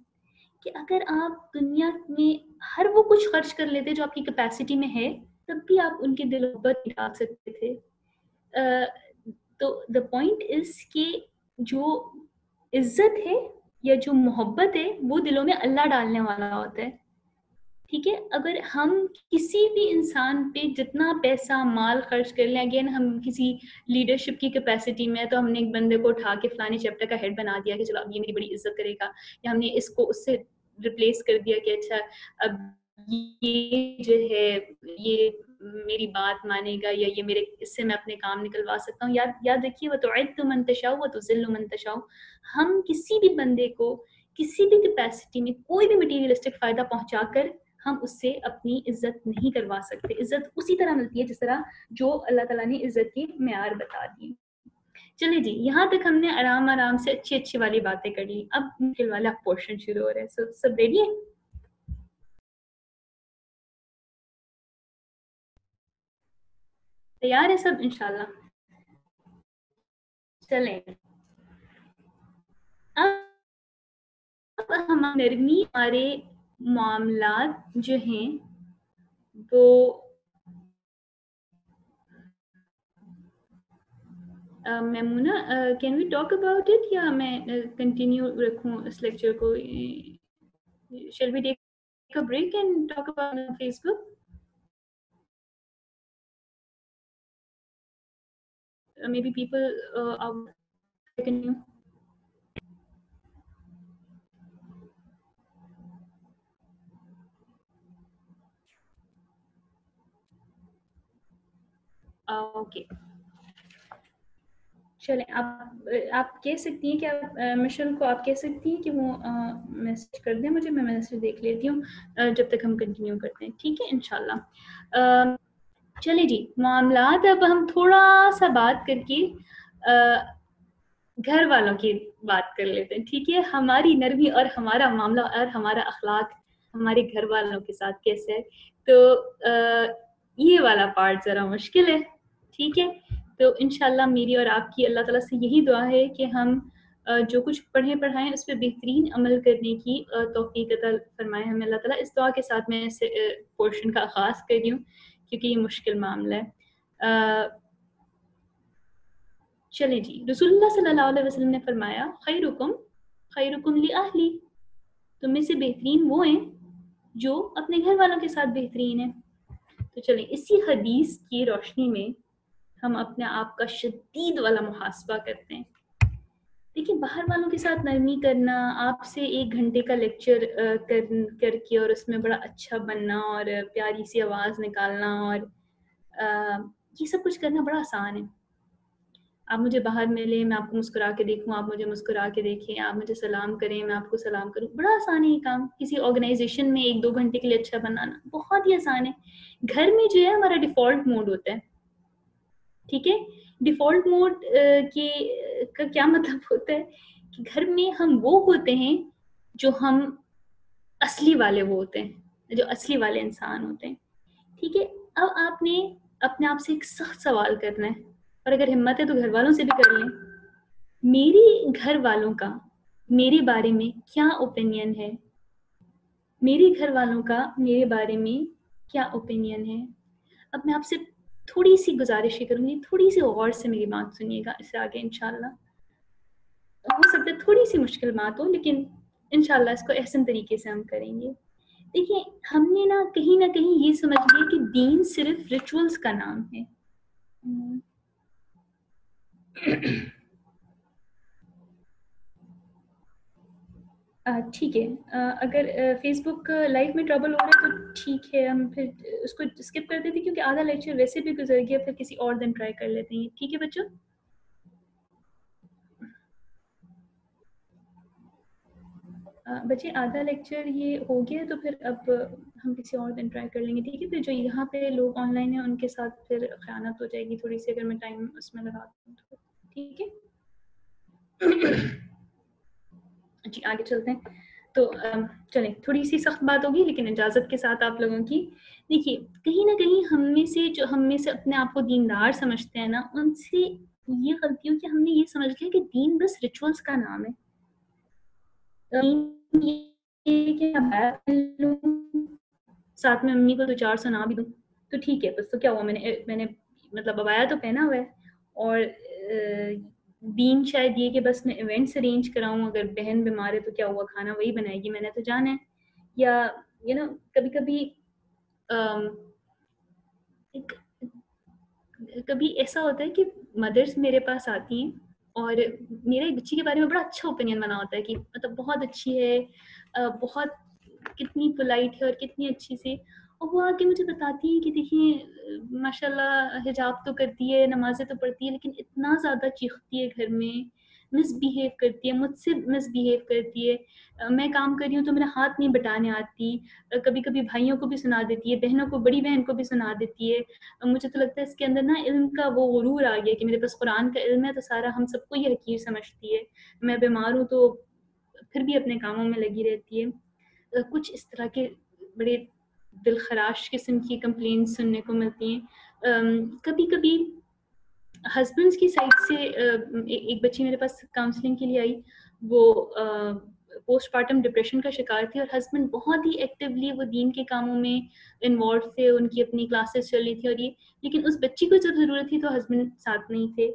کہ اگر آپ دنیا میں ہر وہ کچھ خرچ کر لیتے جو آپ کی کیپیسٹی میں ہے تب بھی آپ ان کے دلوں پر ڈال سکتے تھے. تو دا پوائنٹ از کہ جو عزت ہے یا جو محبت ہے وہ دلوں میں اللہ ڈالنے والا ہوتا ہے. ٹھیک ہے, اگر ہم کسی بھی انسان پہ جتنا پیسہ مال خرچ کر لیں, اگین ہم کسی لیڈرشپ کی کیپیسٹی میں تو ہم نے ایک بندے کو اٹھا کے فلانے چیپٹر کا ہیڈ بنا دیا کہ چلو اب یہ میری بڑی عزت کرے گا, یا ہم نے اس کو اس سے ریپلیس کر دیا کہ اچھا اب یہ جو ہے یہ میری بات مانے گا, یا یہ میرے اس سے میں اپنے کام نکلوا سکتا ہوں. یاد رکھیے وَتُعِزُّ مَن تَشَاءُ وَتُذِلُّ مَن تَشَاءُ, ہم کسی بھی بندے کو کسی بھی کیپیسٹی میں کوئی بھی مٹیریلسٹک فائدہ پہنچا کر ہم اس سے اپنی عزت نہیں کروا سکتے. عزت اسی طرح ملتی ہے جس طرح جو اللہ تعالیٰ نے عزت کی معیار بتا دی. چلے جی, یہاں تک ہم نے آرام سے اچھی والی باتیں کر لی. اب مشکل والا پورشن شروع ہو رہا ہے. سب ریڈی ہے؟ تیار ہے سب انشاءاللہ؟ چلیں, اب ہم نرمی ہمارے معاملات جو ہیں وہ Maimoona can we talk about it, یا میں کنٹینیو رکھوں اس لیکچر کو؟ Shall we take a break and talk about Facebook? Maybe people continue. Okay. چلیں, آپ کہہ سکتی ہیں کہ آپ مشل کو آپ کہہ سکتی ہیں کہ وہ میسج کر دیں مجھے, میں میسج دیکھ لیتی ہوں جب تک ہم کنٹینیو کرتے ہیں. ٹھیک ہے انشاءاللہ. چلیں جی, معاملات اب ہم تھوڑا سا بات کر کے گھر والوں کی بات کر لیتے ہیں. ٹھیک ہے, ہماری نرمی اور ہمارا معاملہ اور ہمارا اخلاق ہمارے گھر والوں کے ساتھ کیسے ہے. تو یہ والا پارٹ ذرا مشکل ہے. ٹھیک ہے, تو انشاءاللہ میری اور آپ کی اللہ تعالیٰ سے یہی دعا ہے کہ ہم جو کچھ پڑھائیں اس پہ بہترین عمل کرنے کی توفیق عطا فرمائے ہمیں اللہ تعالیٰ. اس دعا کے ساتھ میں اس پورشن کا آغاز کر رہی ہوں کیونکہ یہ مشکل معاملہ ہے. چلیں جی, رسول اللہ صلی اللہ علیہ وسلم نے فرمایا خیرکم لأہلی, تم میں سے بہترین وہ ہیں جو اپنے گھر والوں کے ساتھ بہترین ہیں. تو چلیں اسی حدیث کی روشنی میں ہم اپنے آپ کا شدید والا محاسبہ کرتے ہیں. دیکھیے باہر والوں کے ساتھ نرمی کرنا, آپ سے 1 گھنٹے کا لیکچر کر کے اور اس میں بڑا اچھا بننا اور پیاری سی آواز نکالنا اور یہ سب کچھ کرنا بڑا آسان ہے. آپ مجھے باہر ملیں, میں آپ کو مسکرا کے دیکھوں, آپ مجھے مسکرا کے دیکھیں, آپ مجھے سلام کریں, میں آپ کو سلام کروں, بڑا آسان ہے یہ کام. کسی آرگنائزیشن میں 1-2 گھنٹے کے لیے اچھا بنانا بہت ہی آسان ہے. گھر میں جو ہے ہمارا ڈیفالٹ موڈ ہوتا ہے, ٹھیک ہے. ڈیفالٹ موڈ کا کیا مطلب ہوتا ہے کہ گھر میں ہم وہ ہوتے ہیں جو ہم اصلی والے وہ ہوتے ہیں, جو اصلی والے انسان ہوتے ہیں, ٹھیک ہے. اب آپ نے اپنے آپ سے ایک سخت سوال کرنا ہے, اور اگر ہمت ہے تو گھر والوں سے بھی کر لیں. میری گھر والوں کا میرے بارے میں کیا اوپینین ہے, میرے گھر والوں کا میرے بارے میں کیا اوپینین ہے. اب میں آپ سے تھوڑی سی گزارش کروں گی, تھوڑی سی غور سے میری بات سنیے گا. اس سے آگے انشاءاللہ ہو سکتا ہے تھوڑی سی مشکل بات ہو, لیکن انشاءاللہ اس کو احسن طریقے سے ہم کریں گے. دیکھیں ہم نے نہ کہیں یہ سمجھ لیا کہ دین صرف ریچولز کا نام ہے. ٹھیک ہے, اگر فیس بک لائف میں ٹربل ہو رہا ہے تو ٹھیک ہے, ہم پھر اس کو اسکپ کر دیتے کیونکہ آدھا لیکچر ویسے بھی گزر گیا, پھر کسی اور دن ٹرائی کر لیتے ہیں. ٹھیک ہے بچوں, بچے آدھا لیکچر یہ ہو گیا تو پھر اب ہم کسی اور دن ٹرائی کر لیں گے. ٹھیک ہے, پھر جو یہاں پہ لوگ آن لائن ہیں ان کے ساتھ پھر خیانت ہو جائے گی تھوڑی سی اگر میں ٹائم اس میں لگا دوں تو. ٹھیک ہے جی آگے چلتے ہیں. تو چلیں, تھوڑی سی سخت بات ہوگی لیکن اجازت کے ساتھ آپ لوگوں کی. دیکھیے کہیں نہ کہیں ہم میں سے اپنے آپ کو دیندار سمجھتے ہیں نا, ان سے یہ غلطی ہو کہ ہم نے یہ سمجھ لیا کہ دین بس ریچولز کا نام ہے. ساتھ میں امی کو 2-4 سنا بھی دوں تو ٹھیک ہے, بس تو کیا ہوا, میں نے مطلب ابایا تو پہنا ہوا ہے. اور دین شاید یہ کہ بس میں ایونٹس ارینج کراؤں, اگر بہن بیمار ہے تو کیا ہوا, کھانا وہی بنائے گی, میں نے تو جانا ہے. یا کبھی ایسا ہوتا ہے کہ مدرس میرے پاس آتی ہیں اور میرے بچی کے بارے میں بڑا اچھا اوپینین بنا ہوتا ہے کہ مطلب بہت اچھی ہے, بہت کتنی پولائٹ ہے اور کتنی اچھی سے, اور وہ آ کے مجھے بتاتی ہے کہ دیکھیں ماشاء اللہ حجاب تو کرتی ہے, نمازیں تو پڑھتی ہے, لیکن اتنا زیادہ چیختی ہے گھر میں, مس بیہیو کرتی ہے, مجھ سے مس بیہیو کرتی ہے, میں کام کر رہی ہوں تو میرا ہاتھ نہیں بٹانے آتی, کبھی کبھی بھائیوں کو بھی سنا دیتی ہے, بہنوں کو, بڑی بہن کو بھی سنا دیتی ہے. مجھے تو لگتا ہے اس کے اندر نا علم کا وہ غرور آ گیا کہ میرے پاس قرآن کا علم ہے تو سارا ہم سب کو یہ حقیر سمجھتی ہے. میں بیمار ہوں تو پھر بھی اپنے کاموں میں لگی رہتی ہے. کچھ اس طرح کے بڑے دل خراش قسم کی کمپلینٹس سننے کو ملتی ہیں. کبھی کبھی ہسبینڈس کی سائڈ سے ایک بچی میرے پاس کاؤنسلنگ کے لیے آئی, وہ پوسٹ پارٹم ڈپریشن کا شکار تھی, اور ہسبینڈ بہت ہی ایکٹیولی وہ دین کے کاموں میں انوالو تھے, ان کی اپنی کلاسز چل رہی تھی اور یہ, لیکن اس بچی کو جب ضرورت تھی تو ہسبینڈ ساتھ نہیں تھے.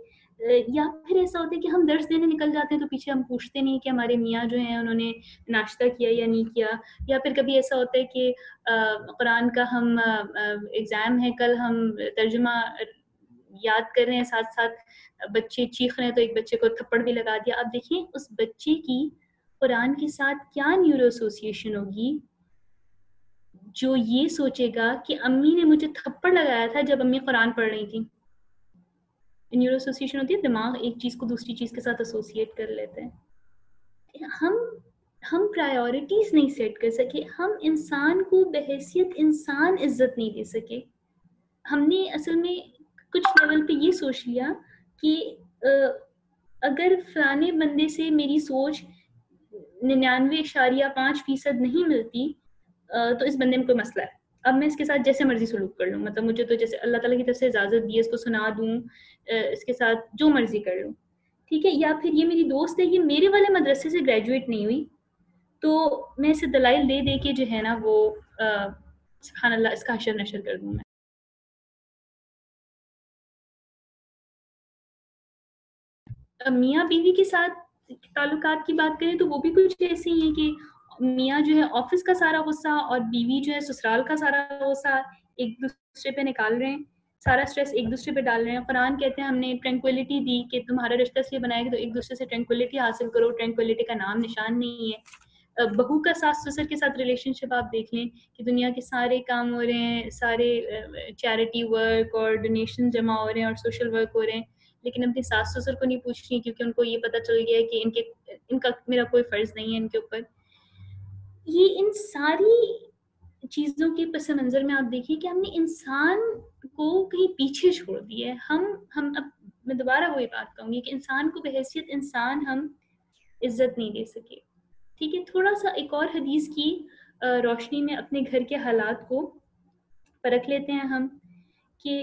یا پھر ایسا ہوتا ہے کہ ہم درس دینے نکل جاتے ہیں تو پیچھے ہم پوچھتے نہیں کہ ہمارے میاں جو ہیں انہوں نے ناشتہ کیا یا نہیں کیا. یا پھر کبھی ایسا ہوتا ہے کہ قرآن کا ہم ایگزام ہے کل, ہم ترجمہ یاد کر رہے ہیں, ساتھ ساتھ بچے چیخ رہے ہیں تو ایک بچے کو تھپڑ بھی لگا دیا. اب دیکھیں اس بچے کی قرآن کے ساتھ کیا نیورو ایسوسیشن ہوگی جو یہ سوچے گا کہ امی نے مجھے تھپڑ لگایا تھا جب امی قرآن پڑھ رہی تھی. نیورو ایسوسیشن ہوتی ہے, دماغ ایک چیز کو دوسری چیز کے ساتھ ایسوسیٹ کر لیتے ہیں. ہم پرائیورٹیز نہیں سیٹ کر سکے, ہم انسان کو بحیثیت انسان عزت نہیں دے سکے. ہم نے اصل میں کچھ لیول پہ یہ سوچ لیا کہ اگر فلانے بندے سے میری سوچ 99.5% نہیں ملتی تو اس بندے میں کوئی مسئلہ ہے. اب میں اس کے ساتھ جیسے مرضی سلوک کر لوں, مطلب مجھے تو جیسے اللہ تعالیٰ کی طرف سے اجازت دی ہے اس کو سنا دوں, اس کے ساتھ جو مرضی کر لوں, ٹھیک ہے. یا پھر یہ میری دوست ہے, یہ میرے والے مدرسے سے گریجویٹ نہیں ہوئی, تو میں اسے دلائل دے دے کے جو ہے نا وہ سبحان اللہ اس کا حشر نشر کر دوں. میں میاں بیوی کے ساتھ تعلقات کی بات کریں تو وہ بھی کچھ ایسے ہی ہیں کہ میاں جو ہے آفس کا سارا غصہ اور بیوی جو ہے سسرال کا سارا غصہ ایک دوسرے پہ نکال رہے ہیں. سارا اسٹریس ایک دوسرے پہ ڈال رہے ہیں. قرآن کہتے ہیں ہم نے ٹرینکولیٹی دی کہ تمہارا رشتہ اس لیے بنایا کہ تو ایک دوسرے سے ٹرینکولیٹی حاصل کرو. ٹرینکولیٹی کا نام نشان نہیں ہے. بہو کا ساس سسر کے ساتھ ریلیشن شپ آپ دیکھ لیں کہ دنیا کے سارے کام ہو رہے ہیں, سارے چیریٹی ورک اور ڈونیشن جمع ہو رہے ہیں اور سوشل ورک ہو رہے ہیں, لیکن اپنے ساس سسر کو نہیں پوچھ رہی کیونکہ ان کو یہ پتہ چل گیا ہے کہ ان کا میرا کوئی فرض نہیں ہے ان کے اوپر. یہ ان ساری چیزوں کے پس منظر میں آپ دیکھیے کہ ہم نے انسان کو کہیں پیچھے چھوڑ دیا ہے. ہم اب میں دوبارہ وہی بات کہوں گی کہ انسان کو بحیثیت انسان ہم عزت نہیں دے سکے. ٹھیک ہے, تھوڑا سا ایک اور حدیث کی روشنی میں اپنے گھر کے حالات کو پرکھ لیتے ہیں ہم کہ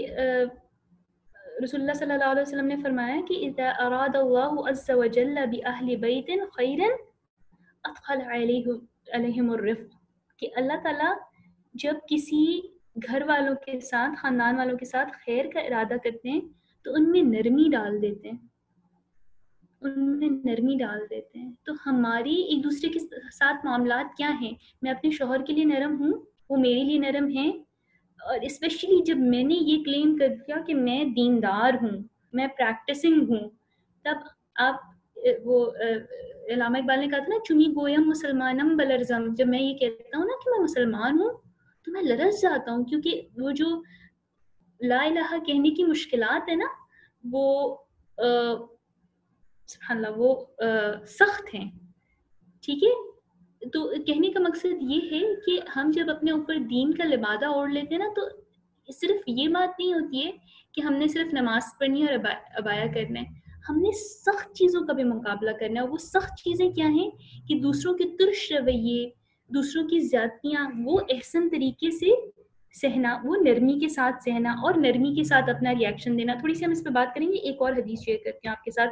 رسول اللہ صلی اللہ علیہ وسلم نے فرمایا کہ اذا اراد اللہ عز وجل بأہل بیت خیرا ادخل علیہم الرفق, کہ اللہ تعالیٰ جب کسی گھر والوں کے ساتھ, خاندان والوں کے ساتھ خیر کا ارادہ کرتے ہیں تو ان میں نرمی ڈال دیتے ہیں, ان میں نرمی ڈال دیتے ہیں. تو ہماری ایک دوسرے کے ساتھ معاملات کیا ہیں؟ میں اپنے شوہر کے لیے نرم ہوں, وہ میرے لیے نرم ہیں, اور اسپیشلی جب میں نے یہ کلیم کر دیا کہ میں دیندار ہوں, میں پریکٹسنگ ہوں, تب آپ وہ علامہ اقبال نے کہا تھا نا, چمی گویم مسلمانم بلرزم, جب میں یہ کہتا ہوں نا کہ میں مسلمان ہوں تو میں لرز جاتا ہوں, کیونکہ وہ جو لا الہ کہنے کی مشکلات ہے نا وہ سبحان اللہ وہ سخت ہیں. ٹھیک ہے, تو کہنے کا مقصد یہ ہے کہ ہم جب اپنے اوپر دین کا لبادہ اوڑھ لیتے ہیں نا تو صرف یہ بات نہیں ہوتی ہے کہ ہم نے صرف نماز پڑھنی ہے اور عبایا کرنا ہے, ہم نے سخت چیزوں کا بھی مقابلہ کرنا ہے. وہ سخت چیزیں کیا ہیں کہ دوسروں کے ترش رویے, دوسروں کی زیادتیاں, وہ احسن طریقے سے سہنا, وہ نرمی کے ساتھ سہنا اور نرمی کے ساتھ اپنا ری ایکشن دینا. تھوڑی سی ہم اس پہ بات کریں گے. ایک اور حدیث شیئر کرتے ہیں آپ کے ساتھ.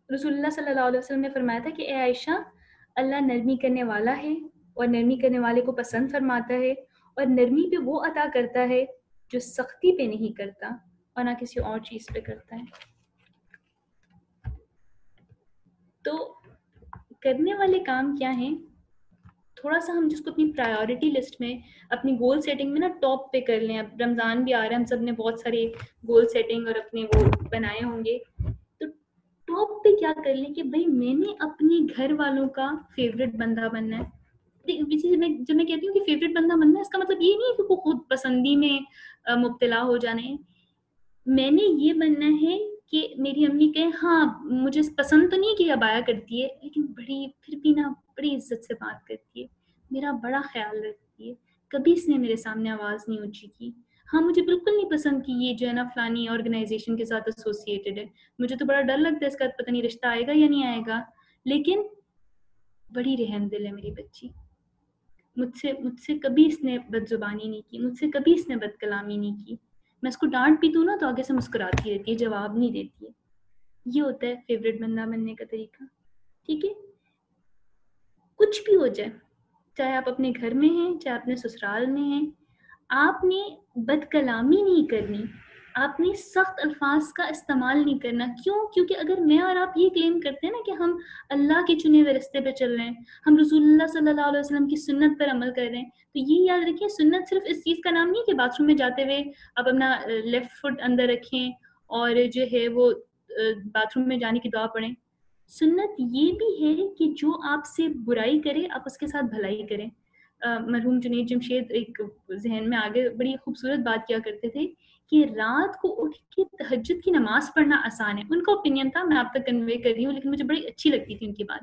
رسول اللہ صلی اللہ علیہ وسلم نے فرمایا تھا کہ اے عائشہ, اللہ نرمی کرنے والا ہے اور نرمی کرنے والے کو پسند فرماتا ہے, اور نرمی پہ وہ عطا کرتا ہے جو سختی پہ نہیں کرتا اور نہ کسی اور چیز پہ کرتا ہے. تو کرنے والے کام کیا ہیں؟ تھوڑا سا ہم جس کو اپنی پرائیورٹی لسٹ میں, اپنی گول سیٹنگ میں نا ٹاپ پہ کر لیں. اب رمضان بھی آ رہا ہے, ہم سب نے بہت سارے گول سیٹنگ اور اپنے وہ بنائے ہوں گے, تو ٹاپ پہ کیا کر لیں کہ بھائی میں نے اپنے گھر والوں کا فیوریٹ بندہ بننا ہے. جب میں کہتی ہوں کہ فیوریٹ بندہ بننا ہے, اس کا مطلب یہ نہیں ہے کہ وہ خود پسندی میں مبتلا ہو جانے ہیں. میں نے یہ بننا ہے کہ میری امی کہیں ہاں مجھے پسند تو نہیں کہ عبایا کرتی ہے, لیکن پھر بھی نا بڑی عزت سے بات کرتی ہے, میرا بڑا خیال رکھتی ہے, کبھی اس نے میرے سامنے آواز نہیں اونچی کی. ہاں مجھے بالکل نہیں پسند کہ یہ جو ہے نا فلانی آرگنائزیشن کے ساتھ ایسوسیٹڈ ہے, مجھے تو بڑا ڈر لگتا ہے اس کا پتہ نہیں رشتہ آئے گا یا نہیں آئے گا, لیکن بڑی رحم دل ہے میری بچی. مجھ سے کبھی اس نے بد زبانی نہیں کی, مجھ سے کبھی اس نے بد کلامی نہیں کی. میں اس کو ڈانٹ بھی دوں نا تو آگے سے مسکراتی رہتی ہے, جواب نہیں دیتی ہے. یہ ہوتا ہے فیوریٹ بندہ بننے کا طریقہ. ٹھیک ہے, کچھ بھی ہو جائے, چاہے آپ اپنے گھر میں ہیں چاہے اپنے سسرال میں ہیں, آپ نے بد کلامی نہیں کرنی, آپ نے سخت الفاظ کا استعمال نہیں کرنا. کیوں؟ کیونکہ اگر میں اور آپ یہ کلیم کرتے ہیں نا کہ ہم اللہ کے چنے ہوئے رستے پہ چل رہے ہیں, ہم رسول اللہ صلی اللہ علیہ وسلم کی سنت پر عمل کر رہے ہیں, تو یہ یاد رکھیں سنت صرف اس چیز کا نام نہیں ہے کہ باتھ روم میں جاتے ہوئے آپ اپنا لیفٹ فٹ اندر رکھیں اور جو ہے وہ باتھ روم میں جانے کی دعا پڑھیں. سنت یہ بھی ہے کہ جو آپ سے برائی کرے آپ اس کے ساتھ بھلائی کریں. مرحوم جنید جمشید ایک ذہن میں آگے بڑی خوبصورت بات کیا کرتے تھے کہ رات کو اٹھ کے تہجد کی نماز پڑھنا آسان ہے. ان کا اوپینین تھا, میں آپ تک کنوے کر رہی ہوں, لیکن مجھے بڑی اچھی لگتی تھی ان کی بات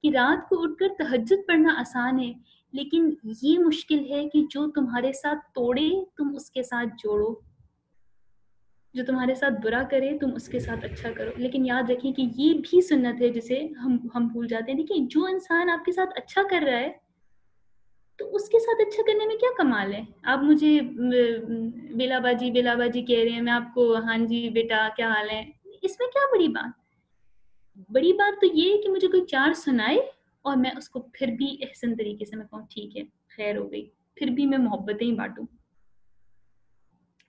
کہ رات کو اٹھ کر تہجد پڑھنا آسان ہے, لیکن یہ مشکل ہے کہ جو تمہارے ساتھ توڑے تم اس کے ساتھ جوڑو, جو تمہارے ساتھ برا کرے تم اس کے ساتھ اچھا کرو. لیکن یاد رکھیں کہ یہ بھی سنت ہے جسے ہم بھول جاتے ہیں. دیکھیں جو انسان آپ کے ساتھ اچھا کر رہا ہے تو اس کے ساتھ اچھا کرنے میں کیا کمال ہے؟ آپ مجھے بیلا باجی کہہ رہے ہیں, میں آپ کو ہاں جی بیٹا کیا حال ہے, اس میں کیا بڑی بات؟ بڑی بات تو یہ ہے کہ مجھے کوئی چار سنائے اور میں اس کو پھر بھی احسن طریقے سے میں کہوں ٹھیک ہے خیر ہو گئی, پھر بھی میں محبتیں ہی بانٹوں.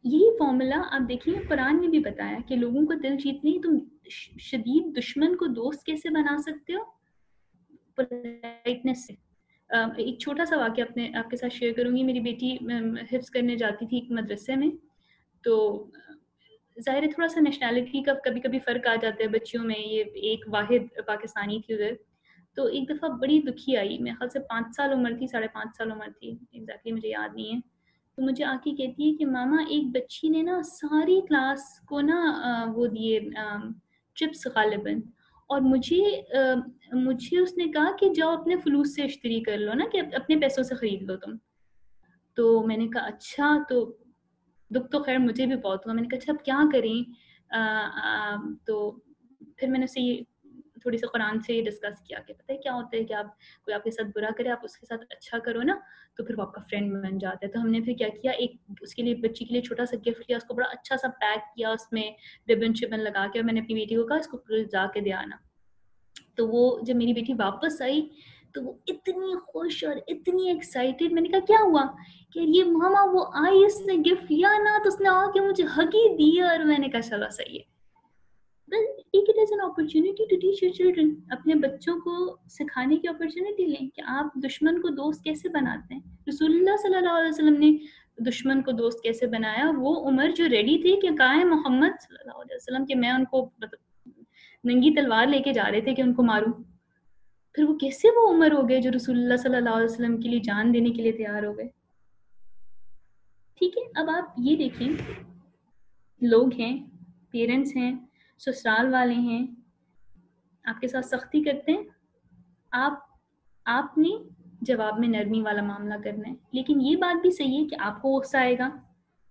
یہی فارمولا آپ دیکھیے قرآن میں بھی بتایا کہ لوگوں کو دل جیتنے تم شدید دشمن کو دوست کیسے بنا سکتے ہو؟ پولائٹنس سے. ایک چھوٹا سا واقعہ آپ کے ساتھ شیئر کروں گی. میری بیٹی حفظ کرنے جاتی تھی ایک مدرسے میں, تو ظاہر ہے تھوڑا سا نیشنلٹی کا کبھی کبھی فرق آ جاتا ہے بچیوں میں. یہ ایک واحد پاکستانی تھی ادھر. تو ایک دفعہ بڑی دکھی آئی, میرے خیال سے 5 سال عمر تھی, 5.5 سال عمر تھی, ایگزیکٹلی مجھے یاد نہیں ہے. تو مجھے آ کے کہتی ہے کہ ماما ایک بچی نے نا ساری کلاس کو نا وہ دیے چپس غالباً, اور مجھے اس نے کہا کہ جاؤ اپنے فلوس سے اشتری کر لو نا, کہ اپنے پیسوں سے خرید لو تم. تو میں نے کہا اچھا, تو دکھ تو خیر مجھے بھی بہت ہوا. میں نے کہا اچھا اب کیا کریں؟ تو پھر میں نے اسے یہ تھوڑی سی قرآن سے ڈسکس کیا کہ پتہ ہے کیا ہوتا ہے کہ آپ کوئی آپ کے ساتھ برا کرے, آپ اس کے ساتھ اچھا کرو نا, تو پھر وہ آپ کا فرینڈ بن جاتا ہے. تو ہم نے پھر کیا کیا, ایک اس کے لیے بچی کے لیے چھوٹا سا گفٹ کیا, اس کو بڑا اچھا سا پیک کیا, اس میں ربن شبن لگا کے, اور میں نے اپنی بیٹی کو کہا اس کو جا کے دے آنا. تو وہ جب میری بیٹی واپس آئی تو وہ اتنی خوش اور اتنی ایکسائٹیڈ. میں نے کہا کیا ہوا؟ کہ یہ ماما وہ آئی, اس نے گفٹ لیا نا, تو اس نے آ کے مجھے ہگی دی. اور میں نے کہا چلو صحیح ہے. Take it as an opportunity to teach your children. اپنے بچوں کو سکھانے کی اپرچونٹی لیں کہ آپ دشمن کو دوست کیسے بناتے ہیں. رسول اللہ صلی اللہ علیہ وسلم نے دشمن کو دوست کیسے بنایا. وہ عمر جو ریڈی تھی کہ کہاں ہے محمد صلی اللہ علیہ وسلم, کہ میں ان کو ننگی تلوار لے کے جا رہے تھے کہ ان کو ماروں. پھر وہ کیسے وہ عمر ہو گئے جو رسول اللہ صلی اللہ علیہ وسلم کے لیے جان دینے کے لیے تیار ہو گئے. ٹھیک ہے, اب آپ یہ دیکھیں, لوگ ہیں, پیرنٹس ہیں, سسرال والے ہیں, آپ کے ساتھ سختی کرتے ہیں, آپ نے جواب میں نرمی والا معاملہ کرنا ہے. لیکن یہ بات بھی صحیح ہے کہ آپ کو غصہ آئے گا,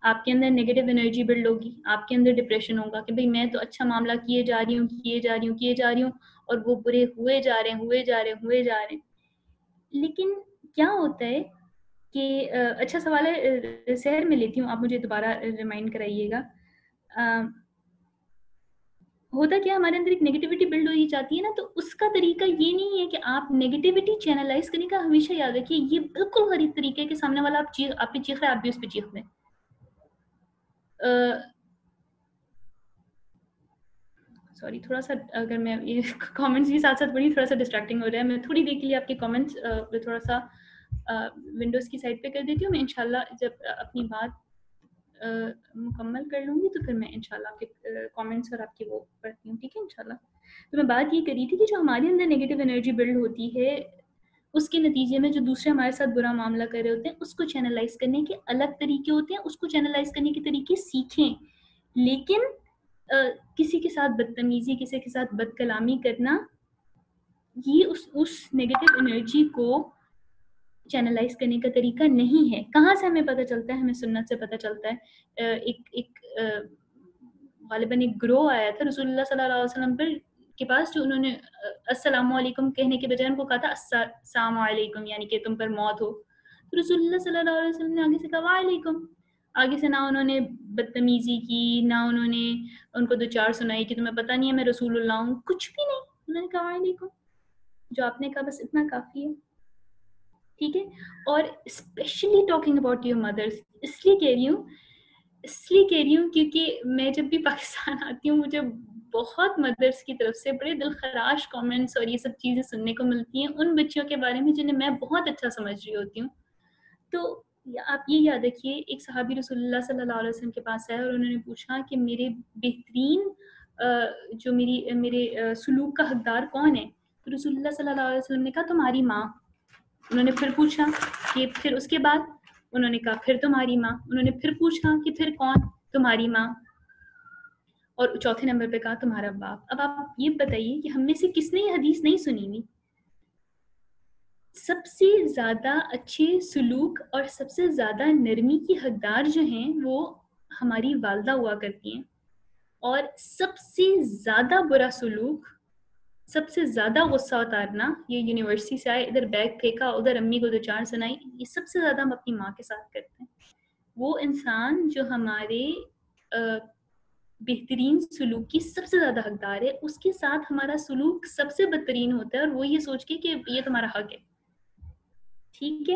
آپ کے اندر نیگیٹو انرجی بلڈ ہوگی, آپ کے اندر ڈپریشن ہوگا کہ بھئی میں تو اچھا معاملہ کیے جا رہی ہوں اور وہ برے ہوئے جا رہے ہیں. لیکن کیا ہوتا ہے کہ اچھا سوال ہے, سحر میں لیتی ہوں, آپ مجھے دوبارہ ریمائنڈ کرائیے گا. ہوتا کیا ہمارے اندر ایک نیگیٹیوٹی بلڈ ہوئی جاتی ہے نا, تو اس کا طریقہ یہ نہیں ہے کہ آپ نیگیٹیوٹی چینلائز کرنے کا. ہمیشہ یاد رکھیے یہ بالکل غریب طریقے کے سامنے والا آپ پہ چیخ رہا ہے, آپ بھی اس پہ چیخ دیں. سوری, تھوڑا سا اگر میں یہ کامنٹس بھی ساتھ ساتھ بڑی تھوڑا سا ڈسٹریکٹنگ ہو رہا ہے. میں تھوڑی دیر کے لیے آپ کے کامنٹس تھوڑا سا ونڈوز کی سائڈ پہ کر دیتی ہوں. میں انشاءاللہ جب اپنی بات مکمل کر لوں گی تو پھر میں انشاءاللہ آپ کے کامنٹس اور آپ کی وہ پڑھتی ہوں. ٹھیک ہے انشاءاللہ. تو میں بات یہ کری تھی کہ جو ہمارے اندر نیگیٹو انرجی بلڈ ہوتی ہے, اس کے نتیجے میں جو دوسرے ہمارے ساتھ برا معاملہ کر رہے ہوتے ہیں, اس کو چینلائز کرنے کے الگ طریقے ہوتے ہیں. اس کو چینلائز کرنے کے طریقے سیکھیں, لیکن کسی کے ساتھ بدتمیزی, کسی کے ساتھ بد کلامی کرنا, یہ اس نیگیٹو انرجی کو چینلائز کرنے کا طریقہ نہیں ہے. کہاں سے ہمیں پتہ چلتا ہے؟ ہمیں سنت سے پتہ چلتا ہے. غالباً ایک گروہ آیا تھا رسول اللہ صلی اللہ علیہ وسلم کے پاس, جو انہوں نے السلام علیکم کہنے کے بجائے ان کو کہا تھا السلام علیکم, یعنی کہ تم پر موت ہو. تو رسول اللہ صلی اللہ علیہ وسلم نے آگے سے کہا وعلیکم. آگے سے نہ انہوں نے بدتمیزی کی, نہ انہوں نے ان کو 2 4 سنائی کہ تمہیں پتہ نہیں ہے میں رسول اللہ ہوں, کچھ بھی نہیں. انہوں نے کہا وعلیکم. جو آپ نے کہا بس اتنا کافی ہے. ٹھیک ہے. اور اسپیشلی ٹاکنگ اباؤٹ یور مدرس, اس لیے کہہ رہی ہوں کیونکہ میں جب بھی پاکستان آتی ہوں مجھے بہت مدرس کی طرف سے بڑے دلخراش کامنٹس اور یہ سب چیزیں سننے کو ملتی ہیں ان بچیوں کے بارے میں جنہیں میں بہت اچھا سمجھ رہی ہوتی ہوں. تو آپ یہ یاد رکھیے, ایک صحابی رسول اللہ صلی اللہ علیہ وسلم کے پاس آئے اور انہوں نے پوچھا کہ میرے بہترین جو میرے سلوک کا حقدار کون ہے؟ تو رسول اللہ صلی اللہ علیہ وسلم نے کہا تمہاری ماں. انہوں نے پھر پوچھا کہ پھر اس کے بعد؟ انہوں نے کہا پھر تمہاری ماں. انہوں نے پھر پوچھا کہ پھر کون؟ تمہاری ماں. اور چوتھے نمبر پہ کہا تمہارا باپ. اب آپ یہ بتائیے کہ ہم میں سے کس نے یہ حدیث نہیں سنی ہوئی؟ سب سے زیادہ اچھے سلوک اور سب سے زیادہ نرمی کی حقدار جو ہیں وہ ہماری والدہ ہوا کرتی ہیں, اور سب سے زیادہ برا سلوک, سب سے زیادہ غصہ اتارنا, یہ یونیورسٹی سے آئے ادھر بیگ پھینکا, ادھر امی کو 2 4 سنائی, یہ سب سے زیادہ ہم اپنی ماں کے ساتھ کرتے ہیں. وہ انسان جو ہمارے بہترین سلوک کی سب سے زیادہ حقدار ہے, اس کے ساتھ ہمارا سلوک سب سے بدترین ہوتا ہے, اور وہ یہ سوچ کے کہ یہ تمہارا حق ہے. ٹھیک ہے.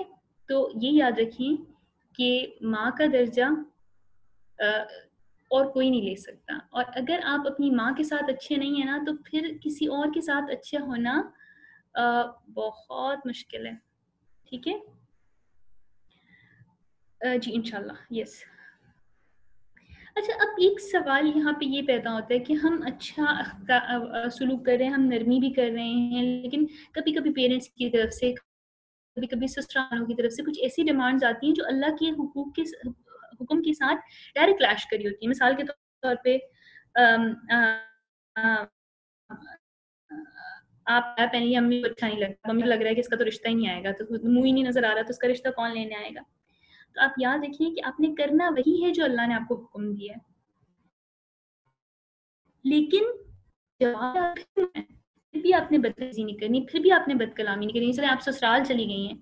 تو یہ یاد رکھیں کہ ماں کا درجہ اور کوئی نہیں لے سکتا, اور اگر آپ اپنی ماں کے ساتھ اچھے نہیں ہیں نا تو پھر کسی اور کے ساتھ اچھا ہونا بہت مشکل ہے. ٹھیک ہے جی انشاءاللہ یس. اچھا اب ایک سوال یہاں پہ یہ پیدا ہوتا ہے کہ ہم اچھا سلوک کر رہے ہیں, ہم نرمی بھی کر رہے ہیں, لیکن کبھی کبھی پیرنٹس کی طرف سے, کبھی کبھی سسرالوں کی طرف سے کچھ ایسی ڈیمانڈز آتی ہیں جو اللہ کے حکم کے ساتھ ڈائریکٹ کلیش کری ہوتی ہیں. مثال کے طور پہ آپ پہنی امی کو اچھا نہیں لگتا, ممی کو لگ رہا ہے کہ اس کا تو رشتہ ہی نہیں آئے گا, تو منہ ہی نہیں نظر آ رہا, تو اس کا رشتہ کون لینے آئے گا. تو آپ یاد رکھیے کہ آپ نے کرنا وہی ہے جو اللہ نے آپ کو حکم دیا ہے, لیکن پھر بھی آپ نے بدتمیزی نہیں کرنی, پھر بھی آپ نے بد کلامی نہیں کرنی. چلے آپ سسرال چلی گئی ہیں,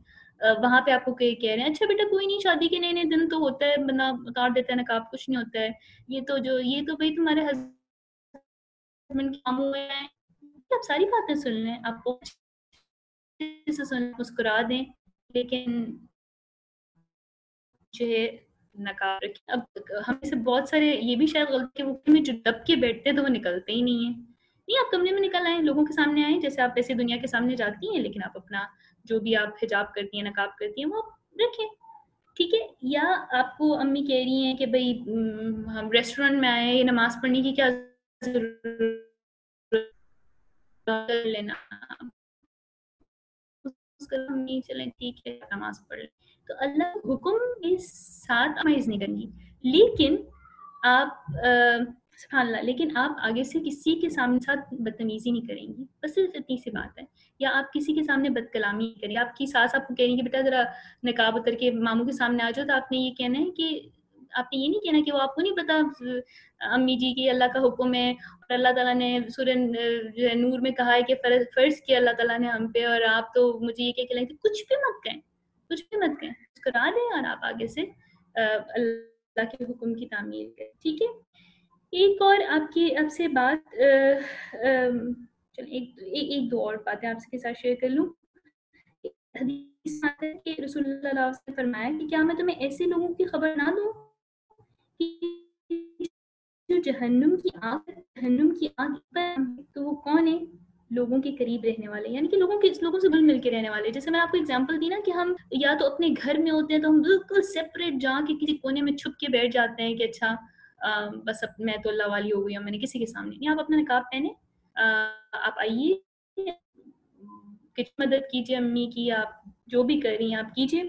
وہاں پہ آپ کو کہہ رہے ہیں اچھا بیٹا کوئی نہیں, شادی کے نئے نئے دن تو ہوتا ہے, بندہ اتار دیتا ہے نقاب, کچھ نہیں ہوتا ہے, یہ تو بھائی تمہارے ہسبینڈ کے کام ہوئے ہیں, آپ ساری باتیں سن لیں, آپ کو سن مسکرا دیں, لیکن جو ہے نقاب رکھیں. اب ہم سے بہت سارے یہ بھی شاید غلط کہ وہ میں جو دب کے بیٹھتے ہیں تو وہ نکلتے ہی نہیں ہیں. نہیں, آپ کمرے میں نکل آئیں, لوگوں کے سامنے آئیں, جیسے آپ ایسے دنیا کے سامنے جاتی ہیں, لیکن آپ اپنا جو بھی آپ حجاب کرتی ہیں, نقاب کرتی ہیں, وہ رکھیں. ٹھیک ہے. یا آپ کو امی کہہ رہی ہیں کہ بھائی ہم ریسٹورینٹ میں آئے, یہ نماز پڑھنے کی کیا ضرورت لینا, نہیں چلیں ٹھیک ہے نماز پڑھ لیں. تو اللہ حکم کے ساتھ آمیز نہیں کریں گی, لیکن آپ سبحان اللہ, لیکن آپ آگے سے کسی کے سامنے ساتھ بدتمیزی نہیں کریں گی, بس صرف اتنی سی بات ہے. یا آپ کسی کے سامنے بد کلامی نہیں کریں. آپ کی ساس آپ کو کہہ رہی ہے کہ بیٹا ذرا نقاب اتر کے ماموں کے سامنے آ جاؤ, تو آپ نے یہ کہنا ہے کہ آپ نے یہ نہیں کہنا کہ وہ آپ کو نہیں پتا امی جی کی اللہ کا حکم ہے, اور اللہ تعالیٰ نے سورہ نور میں کہا ہے کہ فرض کیا اللہ تعالیٰ نے ہم پہ, اور آپ تو مجھے یہ کہ کچھ بھی مت کہیں, کچھ بھی مت کہیں, کرا دیں اور آپ آگے سے اللہ کے حکم کی تعمیل کریں. ٹھیک ہے. ایک اور آپ سے بات ایک دو اور باتیں آپ کے ساتھ شیئر کر لوں. حدیث میں آتا ہے کہ رسول اللہ صلی اللہ علیہ وسلم نے فرمایا کہ کیا میں تمہیں ایسے لوگوں کی خبر نہ دوں کہ جو جہنم کی آگ پر, تو وہ کون ہے؟ لوگوں کے قریب رہنے والے, یعنی کہ لوگوں سے گل مل کے رہنے والے. جیسے میں آپ کو اگزامپل دی نا کہ ہم یا تو اپنے گھر میں ہوتے ہیں تو ہم بالکل سیپریٹ جا کے کسی کونے میں چھپ کے بیٹھ جاتے ہیں کہ اچھا بس میں تو اللہ والی ہو گئی ہوں, میں نے کسی کے سامنے نہیں. آپ اپنا نقاب پہنے, آپ آئیے, کچھ مدد کیجیے امی کی, آپ جو بھی کر رہی ہیں آپ کیجیے,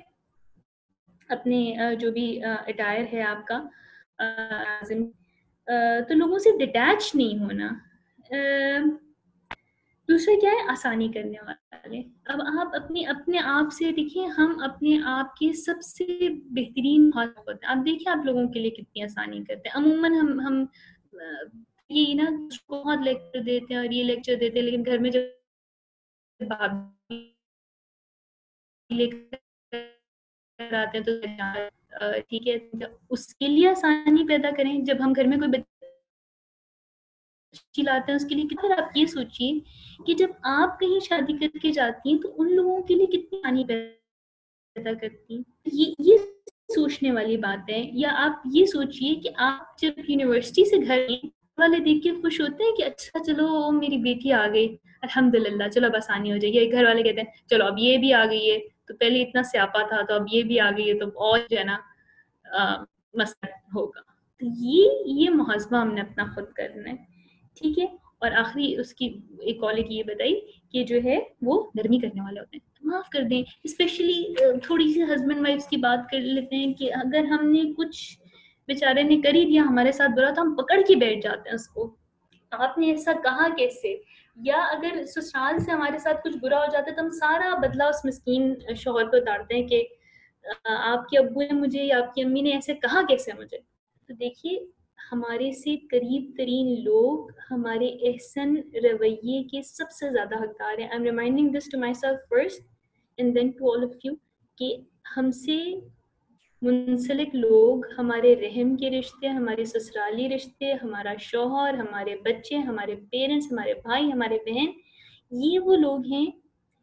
اپنے جو بھی اٹائر ہے آپ کا, تو لوگوں سے ڈیٹیچ نہیں ہونا. دوسرا کیا ہے؟ آسانی کرنے والے. اب آپ اپنے آپ سے دیکھیں, ہم اپنے آپ کے سب سے بہترین ہوتے ہیں. آپ دیکھیں آپ لوگوں کے لیے کتنی آسانی کرتے ہیں. عموماً ہم یہ نا بہت لیکچر دیتے ہیں اور یہ لیکچر دیتے ہیں, لیکن گھر میں جب لے کر آتے ہیں تو ٹھیک ہے, اس کے لیے آسانی پیدا کریں. جب ہم گھر میں کوئی بچی لاتے ہیں اس کے لیے کتنا, آپ یہ سوچیے کہ جب آپ کہیں شادی کر کے جاتی ہیں تو ان لوگوں کے لیے کتنی آسانی پیدا کرتی ہیں. یہ سوچنے والی بات ہے. یا آپ یہ سوچیے کہ آپ جب یونیورسٹی سے گھر آئیں, والے دیکھ کے خوش ہوتے ہیں کہ اچھا چلو میری بیٹی آ گئی, الحمدللہ, چلو اب آسانی ہو جائے گی. گھر والے کہتے ہیں چلو اب یہ بھی آ گئی ہے, تو پہلے اتنا سیاپا تھا تو اب یہ بھی آ گئی ہے, تو اور جو ہے نا مسئلہ ہوگا. تو یہ محاسبہ ہم نے اپنا خود کرنا ہے. ٹھیک ہے. اور آخری اس کی ایک کالج یہ بتائی کہ جو ہے وہ نرمی کرنے والے ہوتے ہیں, معاف کر دیں. اسپیشلی تھوڑی سی ہسبینڈ وائفس کی بات کر لیتے ہیں کہ اگر ہم نے کچھ بیچارے نے کر ہی دیا ہمارے ساتھ برا, تو ہم پکڑ کے بیٹھ جاتے ہیں اس کو, آپ نے ایسا کہا کیسے. یا اگر سسرال سے ہمارے ساتھ کچھ برا ہو جاتا ہے تو ہم سارا بدلہ اس مسکین شوہر پہ اتارتے ہیں کہ آپ کے ابو نے مجھے یا آپ کی امی نے ایسے کہا کیسے مجھے. تو دیکھیے ہمارے سے قریب ترین لوگ ہمارے احسن رویے کے سب سے زیادہ حقدار ہیں. I'm reminding this to myself first and then to all of you کہ ہم سے منسلک لوگ, ہمارے رحم کے رشتے, ہمارے سسرالی رشتے, ہمارا شوہر, ہمارے بچے, ہمارے پیرنٹس, ہمارے بھائی, ہمارے بہن, یہ وہ لوگ ہیں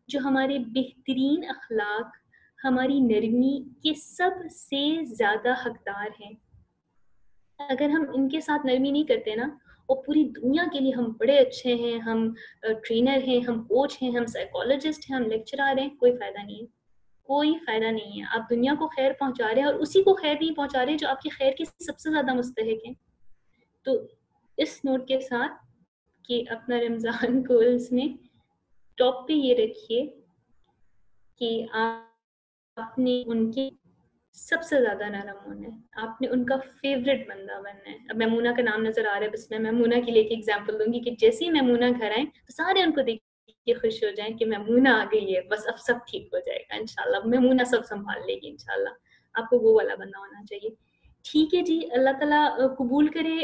جو ہمارے بہترین اخلاق, ہماری نرمی کے سب سے زیادہ حقدار ہیں. اگر ہم ان کے ساتھ نرمی نہیں کرتے نا, اور پوری دنیا کے لیے ہم بڑے اچھے ہیں, ہم ٹرینر ہیں, ہم کوچ ہیں, ہم سائیکالوجسٹ ہیں, ہم لیکچرار ہیں, کوئی فائدہ نہیں ہے, کوئی فائدہ نہیں ہے. آپ دنیا کو خیر پہنچا رہے ہیں اور اسی کو خیر نہیں پہنچا رہے جو آپ کی خیر کے سب سے زیادہ مستحق ہیں. تو اس نوٹ کے ساتھ کہ اپنا رمضان گولز میں ٹاپ پہ یہ رکھیے کہ آپ نے ان کے سب سے زیادہ نرم ہونا ہے, آپ نے ان کا فیوریٹ بندہ بننا ہے. اب میمونہ کا نام نظر آ رہا ہے, بس میں میمونہ کے لیے ایک ایگزامپل دوں گی کہ جیسے ہی میمونہ گھر آئیں تو سارے ان کو دیکھ کے خوش ہو جائیں کہ میمونہ آ گئی ہے, بس اب سب ٹھیک ہو جائے گا انشاءاللہ, میمونہ سب سنبھال لے گی انشاءاللہ. آپ کو وہ والا بندہ ہونا چاہیے. ٹھیک ہے جی, اللہ تعالیٰ قبول کرے